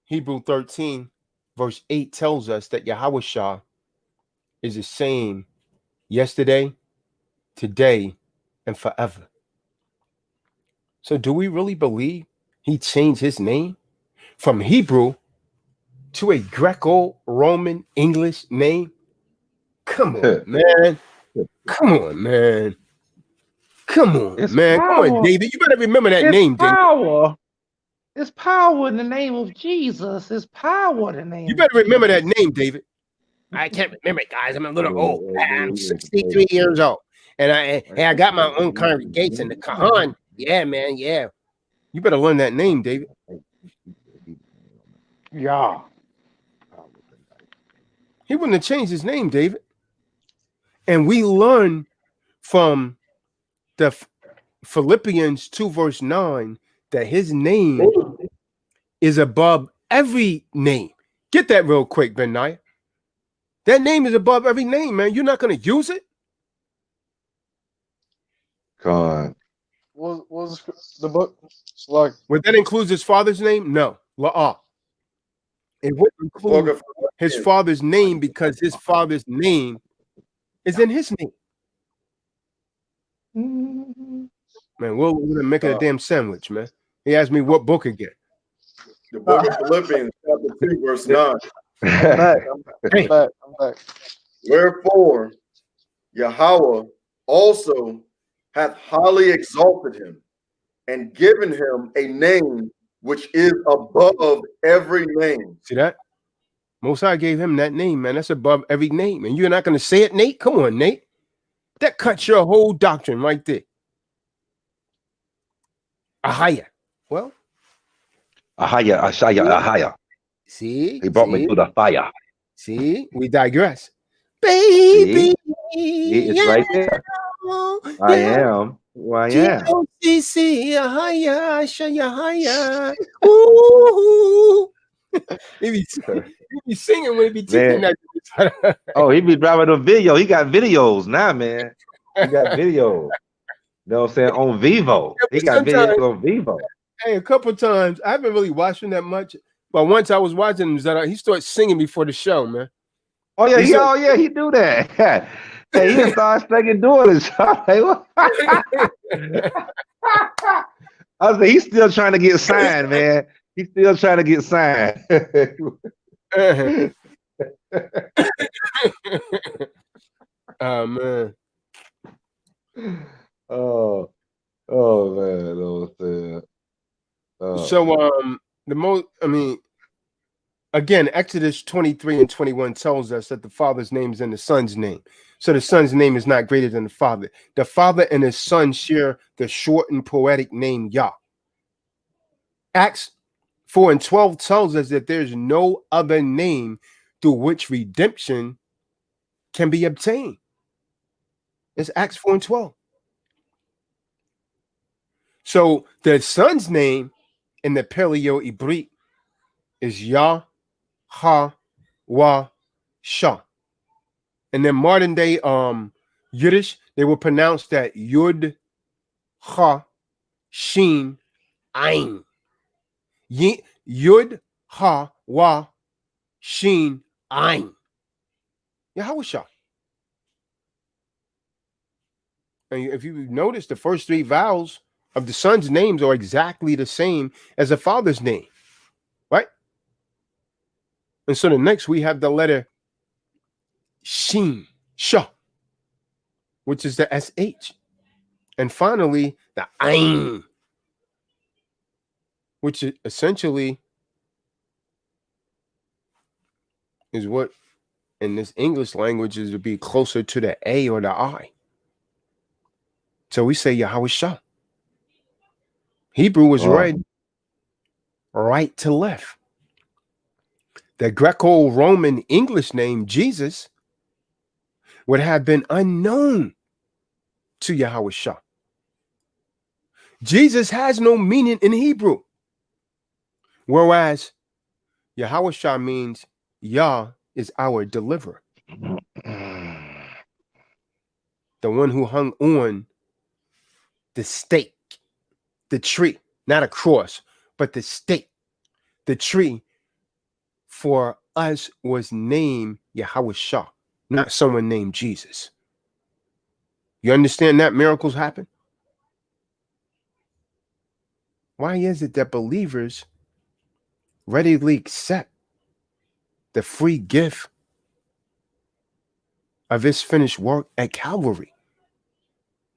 Hebrew 13 verse 8 tells us that Yahushua is the same yesterday, today, and forever. So do we really believe he changed his name from Hebrew to a Greco-Roman English name? Come on, man. Come on, man. Come on, man. Come on, David. You better remember that name, David. It's power in the name of Jesus. It's power in the name. You better remember that name, David. I can't remember it, guys. I'm a little old. I'm 63 years old. And I got my own congregation, the Kahan. Yeah, man. Yeah. You better learn that name, David. Yeah. He wouldn't have changed his name, David. And we learn from the Philippians 2 verse 9 that his name is above every name. Get that real quick, Ben Naya. That name is above every name, man. You're not going to use it? God. What was the book? Like, would that include his father's name? No. La'ah. It would include his father's name because his father's name is in his name. Man, we'll make it a damn sandwich, man. He asked me what book again. The book of Philippians, chapter 2, verse 9. I'm back. Wherefore, Yahweh also hath highly exalted him and given him a name which is above every name. See that? Most High gave him that name, man. That's above every name. And you're not going to say it, Nate? Come on, Nate. That cuts your whole doctrine right there. Ahaya. Well, Ahaya. See? He brought me to the fire. See? We digress. Baby. See? It's right there. I am Why, yeah. G-O-C-C, Yahaya, Shayahaya. Ooh. He be singing when he be teaching Man. that. Oh, he be driving a video. He got videos now, man. He got videos. You know what I'm saying? On Vivo. Yeah, He but got sometimes, videos on Vivo. hey, a couple times, I haven't really watched him that much, but once I was watching him, he started singing before the show, man. Oh yeah, he do that. Hey, he started singing doing this. I was like, he's still trying to get signed, man. He's still trying to get signed. Oh man. Oh man, So again, Exodus 23 and 21 tells us that the Father's name is in the Son's name. So the Son's name is not greater than the Father. The Father and his Son share the short and poetic name Yah. Acts 4 and 12 tells us that there's no other name through which redemption can be obtained. It's Acts 4 and 12. So the Son's name in the Paleo-Hebrew is Yah, Ha, Wa, Shah. And then modern day Yiddish, they will pronounce that Yud, Ha, Shin, Ain. Yud, Ha, Wa, Shin, Ain. Yahweh. And if you notice, the first three vowels of the son's names are exactly the same as the father's name, right? And so the next we have the letter Shin, Shah, which is the SH. And finally, the Ain, which essentially is what in this English language is to be closer to the A or the I. So we say Yahweh Shah. Hebrew was read right to left. The Greco-Roman English name Jesus would have been unknown to Yahweh Shah. Jesus has no meaning in Hebrew, whereas Yahweh Shah means Yah is our deliverer. The one who hung on the stake, the tree, not a cross, but the stake, the tree for us was named Yahweh Shah, not someone named Jesus. You understand that miracles happen? Why is it that believers readily accept the free gift of his finished work at Calvary,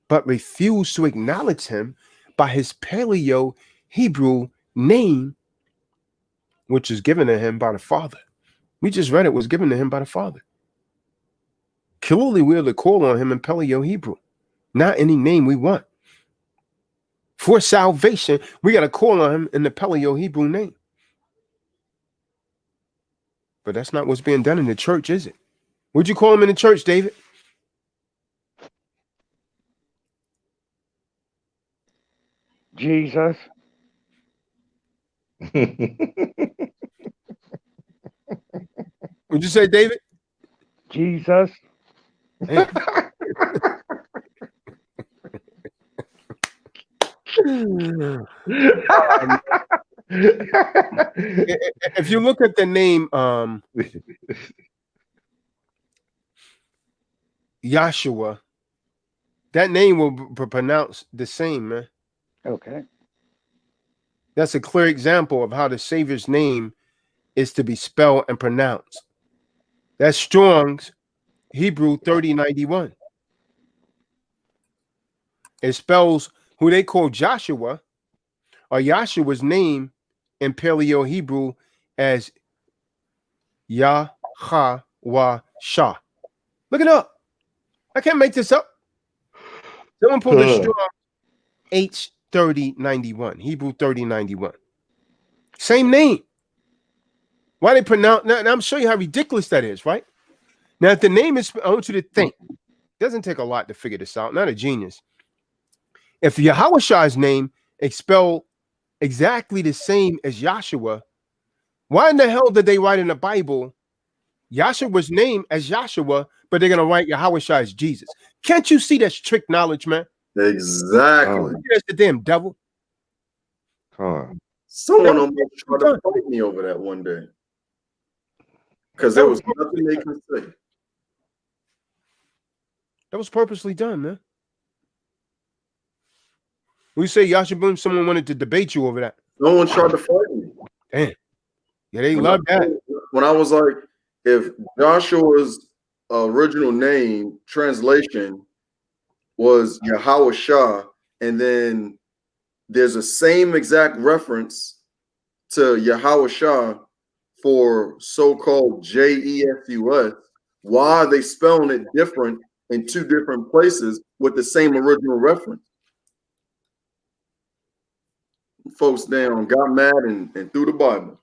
but refuse to acknowledge him by his Paleo Hebrew name, which is given to him by the Father? We just read it was given to him by the Father. Clearly, we're to call on him in Paleo Hebrew, not any name we want. For salvation, we got to call on him in the Paleo Hebrew name. But that's not what's being done in the church, is it? Would you call him in the church, David? Jesus. Would you say, David? Jesus. Hey. If you look at the name Yahshua, that name will be pronounced the same, man. Okay. That's a clear example of how the Savior's name is to be spelled and pronounced. That's Strong's Hebrew 3091. It spells who they call Joshua, or Yahshua's name in Paleo Hebrew as Yahweh Shah. Look it up. I can't make this up. Someone pull the Strong H3091, Hebrew 3091. Same name. Why they pronounce now? I'm showing you how ridiculous that is, right? Now, if the name is, I want you to think. It doesn't take a lot to figure this out. Not a genius. If Yahawashi's name is spelled exactly the same as Yahshua, why in the hell did they write in the Bible Yahshua's name as Yahshua, but they're gonna write Yahawashai as Jesus? Can't you see that's trick knowledge, man? Exactly. That's the damn devil. Someone almost tried to fight me over that one day because there was nothing they could say. That was purposely done, man. We say Yashabun, someone wanted to debate you over that. No one tried to fight me. Damn. Yeah, they love that. When I was like, if Joshua's original name translation was Yahawashah, and then there's a same exact reference to Yahawashah for so-called Jesus, why are they spelling it different in two different places with the same original reference? Folks down got mad and threw the Bible.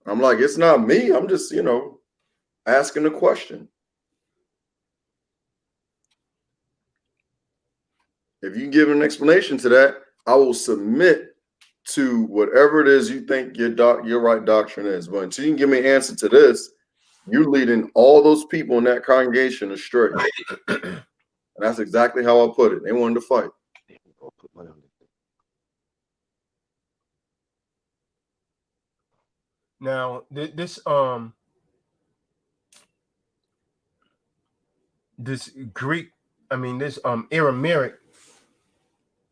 I'm like, it's not me. I'm just, asking a question. If you give an explanation to that, I will submit to whatever it is you think your right doctrine is. But until you can give me an answer to this, you're leading all those people in that congregation astray. And that's exactly how I put it. They wanted to fight. Now, this Greek, this Aramaic,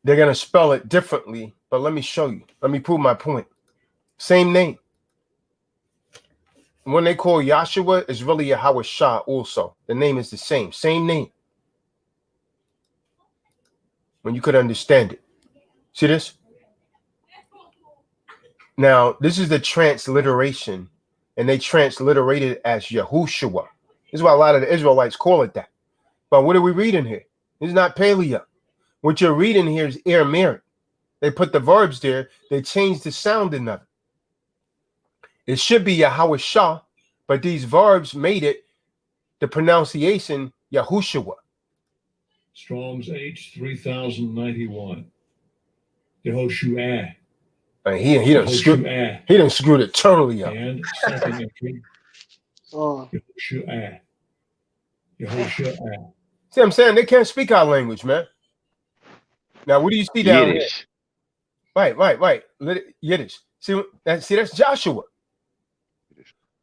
they're gonna spell it differently, but let me show you. Let me prove my point. Same name. When they call Yahshua, it's really Yahawashah also. The name is the same. Same name. When you could understand it. See this? Now, this is the transliteration, and they transliterate it as Yahushua. This is why a lot of the Israelites call it that. But what are we reading here? It's not Paleo. What you're reading here is Aramaic. They put the verbs there. They changed the sounding of it. It should be Yahawashah, but these verbs made it the pronunciation Yahushua. Strong's H 3091. Yehoshua. He done screwed it totally up. And second entry. Yehoshua. Yehoshua. See what I'm saying? They can't speak our language, man. Now, what do you see down Yiddish. There? Right. Yiddish. See, that's Joshua.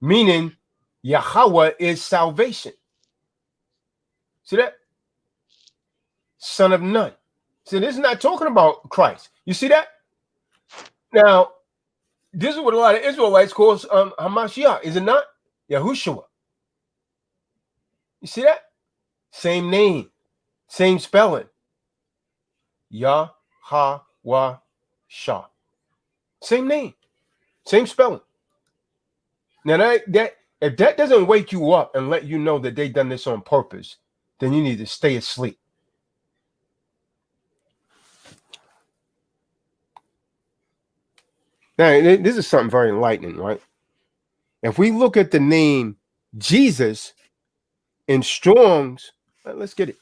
Meaning Yahweh is salvation. See that? Son of none. See, this is not talking about Christ. You see that? Now, this is what a lot of Israelites call Hamashiach, is it not? Yahushua. You see that? Same name, same spelling. Yah-ha-wa-shah. Same name, same spelling. Now that if that doesn't wake you up and let you know that they done this on purpose, then you need to stay asleep. Now, this is something very enlightening, right? If we look at the name Jesus in Strong's, let's get it.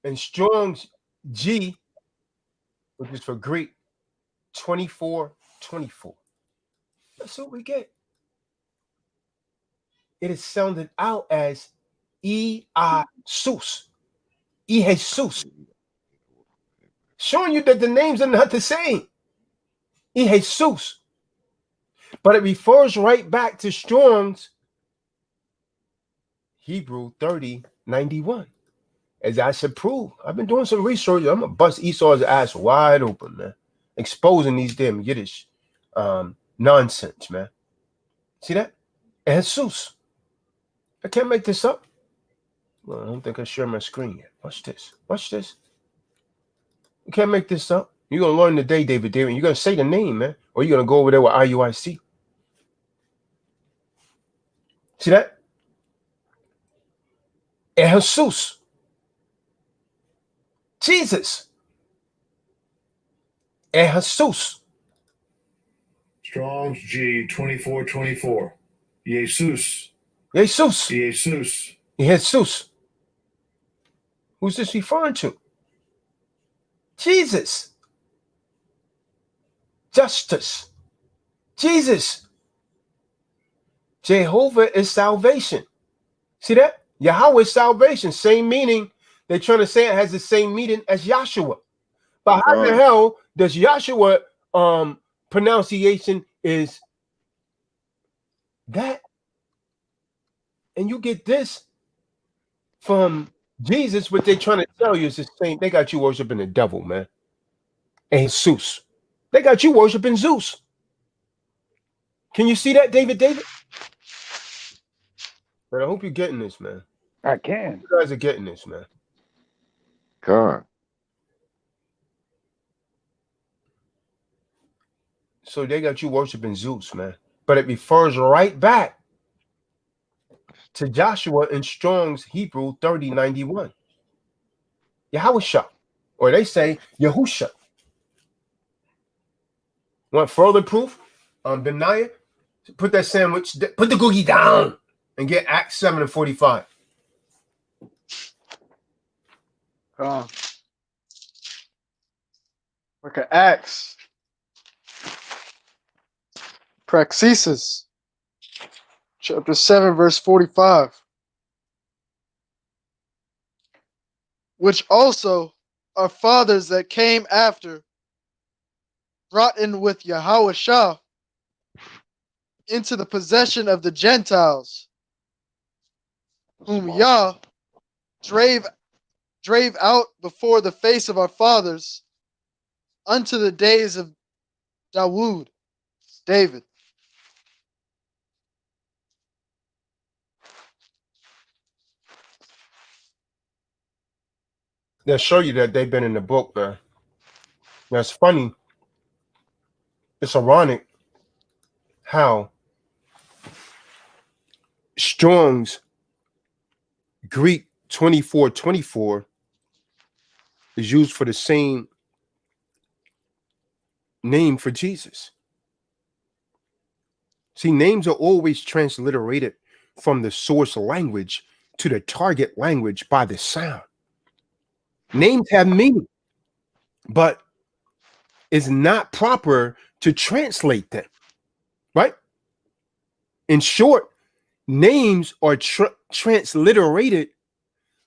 In Strong's G, which is for Greek, 2424. That's what we get. It is sounded out as E-I-Sus. E-Jesus. Showing you that the names are not the same. Jesus. But it refers right back to Strong's Hebrew 3091. As I should prove. I've been doing some research. I'm gonna bust Esau's ass wide open, man. Exposing these damn Yiddish nonsense, man. See that? Jesus. I can't make this up. Well, I don't think I share my screen yet. Watch this. Watch this. You can't make this up. You're going to learn today, David. You're going to say the name, man. Or you're going to go over there with IUIC. See that? Jesus. Jesus. Jesus. Strong's G 2424. Jesus. Jesus. Jesus. Jesus. Who's this referring to? Jesus. Justice. Jesus. Jehovah is salvation. See that? Yahweh is salvation. Same meaning. They're trying to say it has the same meaning as Yahshua. But how the hell does Yahshua pronunciation is that? And you get this from Jesus, what they're trying to tell you is the same. They got you worshiping the devil, man. And Zeus. They got you worshiping Zeus. Can you see that, David? But I hope you're getting this, man. I can. You guys are getting this, man. God. So they got you worshiping Zeus, man. But it refers right back to Joshua in Strong's Hebrew 3091. Yahusha. Or they say Yahusha. Want further proof on Benaiah? Put that sandwich, put the cookie down and get Acts 7:45. Look at Acts. Praxesis. Chapter 7, verse 45. Which also our fathers that came after brought in with Yahweh into the possession of the Gentiles, whom Yah drave out before the face of our fathers unto the days of David. They'll show you that they've been in the book, man. That's funny. It's ironic how Strong's Greek 2424 is used for the same name for Jesus. See, names are always transliterated from the source language to the target language by the sound. Names have meaning, but it's not proper to translate them, right? In short, names are transliterated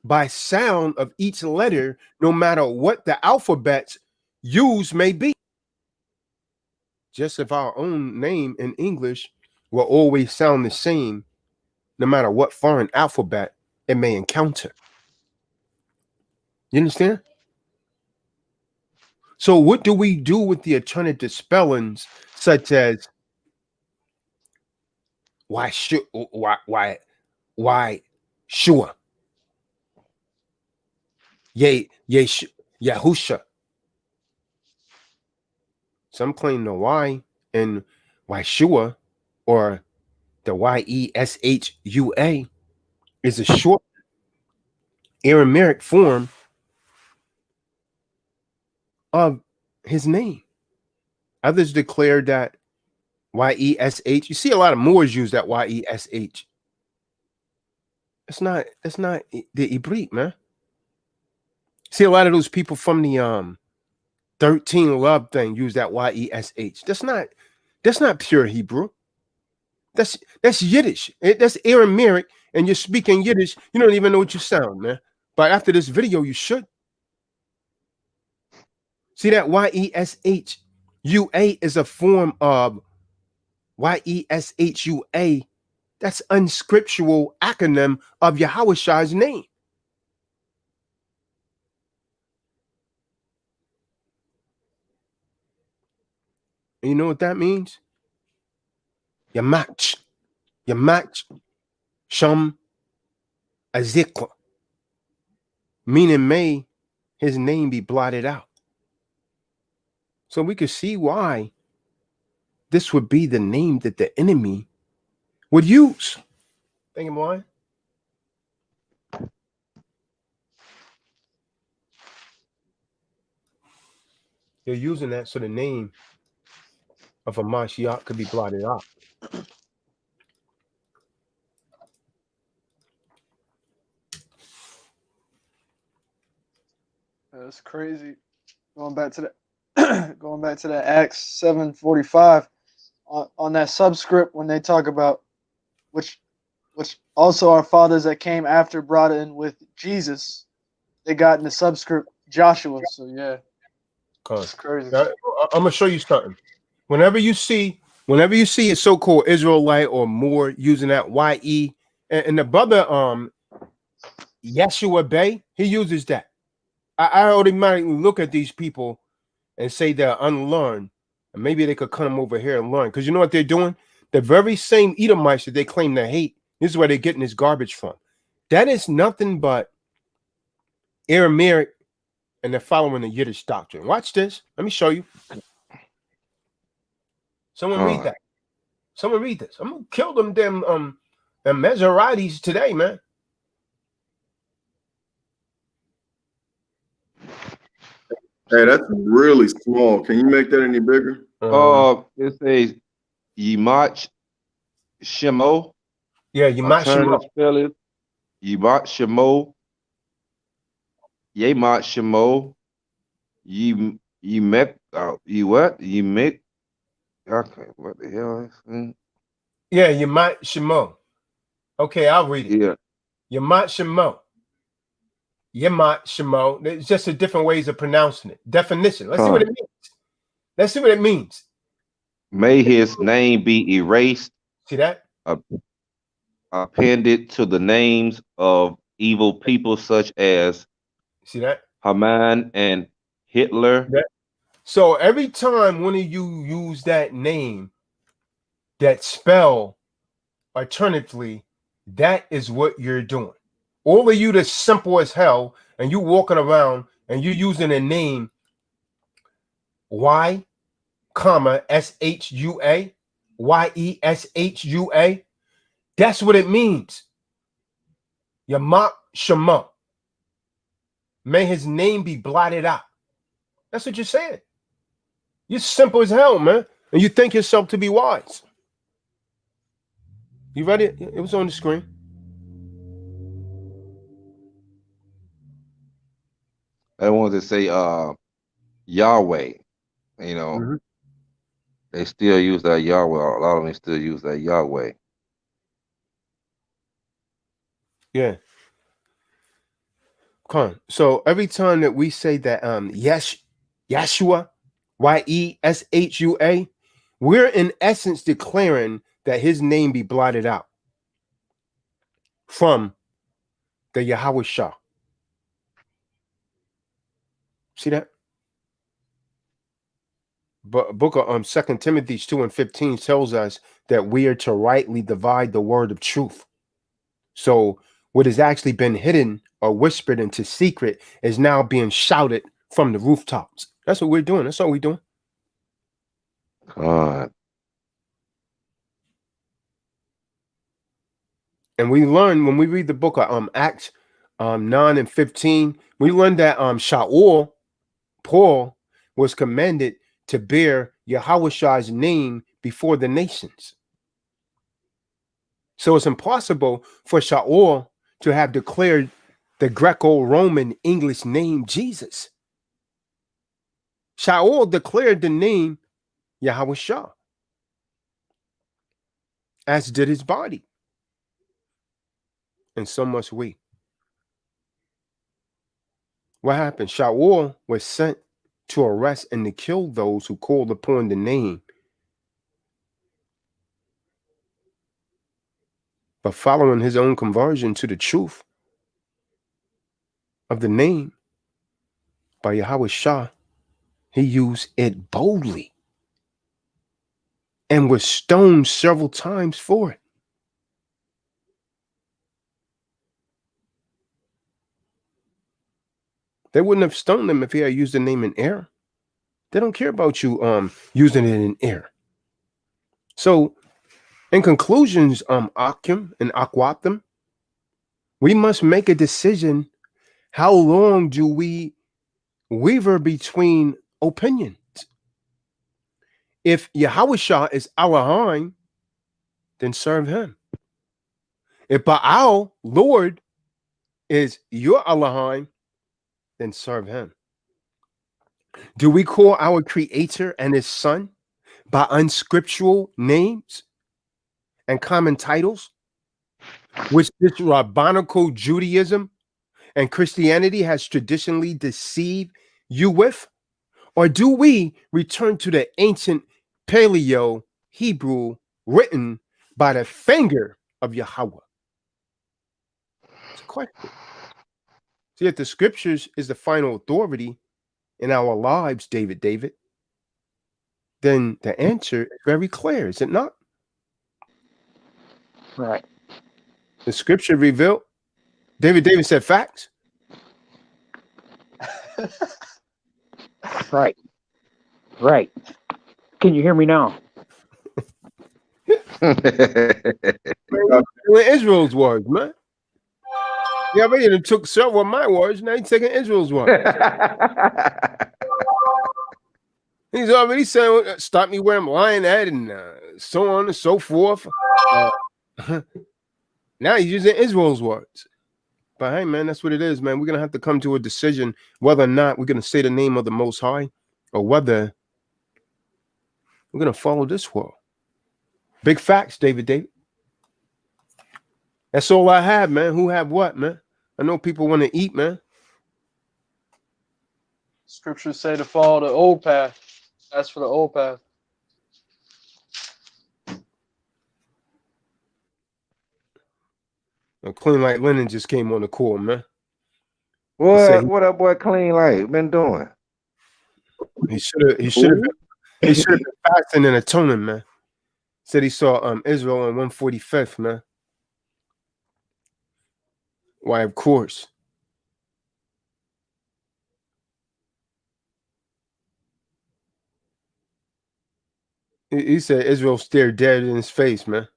by sound of each letter, no matter what the alphabets used may be. Just if our own name in English will always sound the same, no matter what foreign alphabet it may encounter. You understand? So what do we do with the alternative spellings, such as why sure, Yahusha? Some claim the Y in Yeshua or the Yeshua is a short Aramaic form of his name. Others declare that Yesh. You see a lot of Moors use that Yesh. It's not the Hebrew, man. See a lot of those people from the 13 love thing use that Yesh. That's not pure Hebrew. That's Yiddish. That's Aramaic, and you're speaking Yiddish. You don't even know what you sound, man. But after this video, you should. See that Yeshua is a form of Yeshua. That's unscriptural acronym of Yahweh's name. And you know what that means? Yamach, Sham, Azikla. Meaning may his name be blotted out. So we could see why this would be the name that the enemy would use. Think of why? They're using that so the name of a Mashiach could be blotted out. That's crazy. going back to the going back to that Acts 7:45 on that subscript when they talk about which also our fathers that came after brought in with Jesus, they got in the subscript Joshua. So yeah, it's crazy. I'm gonna show you something. Whenever you see a so-called Israelite or more using that YE, and the brother Yeshua Bey, he uses that. I automatically look at these people and say they're unlearned, and maybe they could come over here and learn. Because you know what they're doing? The very same Edomites that they claim to hate. This is where they're getting this garbage from. That is nothing but Aramaic, and they're following the Yiddish doctrine. Watch this. Let me show you. Someone read that. Someone read this. I'm gonna kill them them Meserites today, man. Hey, that's really small. Can you make that any bigger? It says Yimach Shemo. Yeah, Yimach Shemo. Spell it. Yimach Shemo. Yemach Shemo. Yimek. You what? Yimek. Okay, what the hell is that? Yeah, Yimach Shemo. Okay, I'll read it. Yeah. Yimach Shemo. Yemach Shemo. It's just a different ways of pronouncing it. Definition. Let's see what it means. Let's see what it means. May his name be erased. See that? Appended to the names of evil people such as see that? Haman and Hitler. Yeah. So every time one of you use that name, that spell alternatively, that is what you're doing. All of you that's simple as hell, and you walking around and you using a name Y, comma SHUA, YESHUA. That's what it means. Yamach Shema. May his name be blotted out. That's what you're saying. You're simple as hell, man. And you think yourself to be wise. You read it? It was on the screen. I wanted to say Yahweh. You know, they still use that Yahweh. A lot of them still use that Yahweh. Yeah. Come on. So every time that we say that Yeshua, YESHUA, we're in essence declaring that his name be blotted out from the Yahweh Shah. See that? But book of 2 Timothy 2:15 tells us that we are to rightly divide the word of truth. So what has actually been hidden or whispered into secret is now being shouted from the rooftops. That's what we're doing. That's all we're doing. God. And we learn when we read the book of Acts 9 and 15, we learn that Shaul, Paul, was commanded to bear Yahweh's name before the nations. So it's impossible for Shaul to have declared the Greco-Roman English name Jesus. Shaul declared the name Yahweh Shah, as did his body. And so must we. What happened? Shaul was sent to arrest and to kill those who called upon the name. But following his own conversion to the truth of the name by Yahweh Shah, he used it boldly and was stoned several times for it. They wouldn't have stoned him if he had used the name in error. They don't care about you using it in error. So in conclusions, Akim and Akwatham, we must make a decision. How long do we waver between opinions? If Yahweh Shah is Elohim, then serve him. If Baal, Lord, is your Elohim, then serve him. Do we call our Creator and His Son by unscriptural names and common titles, which this rabbinical Judaism and Christianity has traditionally deceived you with? Or do we return to the ancient Paleo Hebrew written by the finger of Yahweh? It's a question. See, if the scriptures is the final authority in our lives, David, then the answer is very clear, is it not? Right. The scripture revealed. David said facts. Right. Right. Can you hear me now? Israel's words, man. Yeah, but you took several of my words. Now he's taking Israel's words. He's already saying, "Stop me where I'm lying at," and so on and so forth. Now he's using Israel's words. But hey, man, that's what it is, man. We're gonna have to come to a decision whether or not we're gonna say the name of the Most High, or whether we're gonna follow this world. Big facts, David. That's all I have, man. Who have what, man? I know people want to eat, man. Scriptures say to follow the old path. That's for the old path. Clean Like Linen just came on the call, man. What that boy Clean Light been doing? He should have been fasting and atoning, man. Said he saw Israel on 145th, man. Why, of course. He said Israel stared dead in his face, man.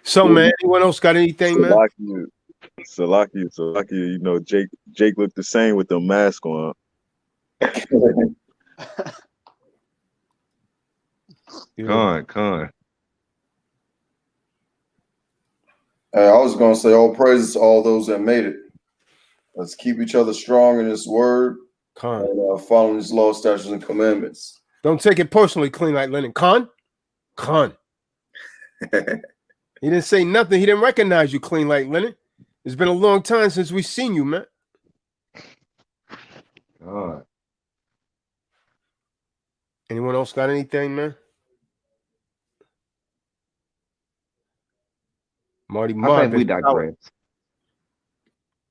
So, man, anyone else got anything, man? Salakia, you know, Jake looked the same with the mask on. Con. I was going to say, all praises to all those that made it. Let's keep each other strong in this word. And following his law, statutes, and commandments. Don't take it personally, Clean Like Linen. Con. He didn't say nothing. He didn't recognize you, Clean Like Linen. It's been a long time since we've seen you, man. Anyone else got anything, man? Marty Ma. I think we digress.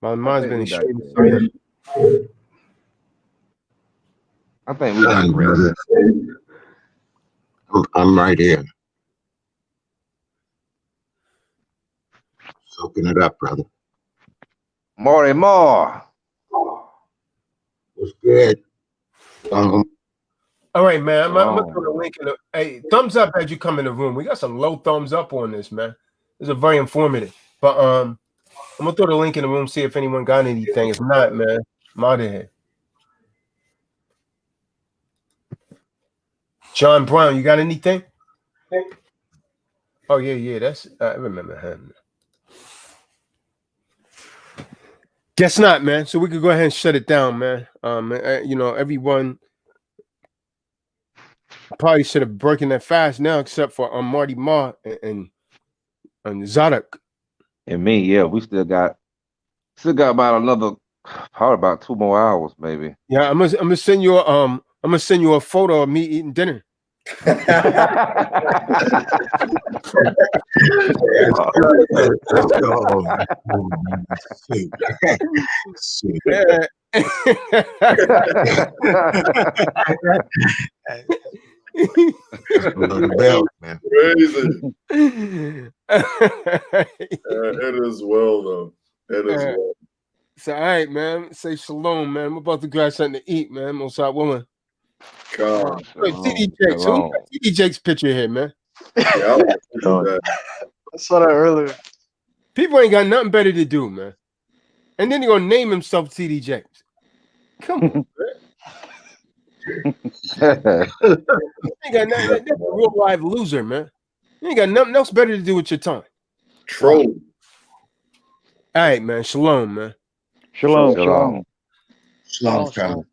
My mind's been ashamed. I think we digress. I'm right here. Soaking it up, brother. Marty Ma. What's good? All right, man. I'm gonna throw the link in the. Hey, thumbs up as you come in the room. We got some low thumbs up on this, man. This is very informative. But I'm gonna throw the link in the room, see if anyone got anything. If not, man, I'm out of here. John Brown, you got anything? Oh yeah, that's I remember him. Guess not, man. So we could go ahead and shut it down, man. You know, everyone probably should have broken that fast now, except for Marty Ma and Zadok. And me, yeah, we still got about another, probably about 2 more hours, maybe. Yeah, I'm gonna send you a photo of me eating dinner. Man. Crazy. It is well, though. It is well. So, all right, man. Say shalom, man. I'm about to grab something to eat, man. Most out woman. God. TD Jakes. Who got TD Jakes' picture here, man? Yeah, I saw that earlier. People ain't got nothing better to do, man. And then he's gonna name himself TD Jakes. Come on, man. Ain't got nothing. That's a real live loser, man. You ain't got nothing else better to do with your time. Troll. All right, man. Shalom, man. Shalom, Shalom. shalom. Shalom, Shalom. family.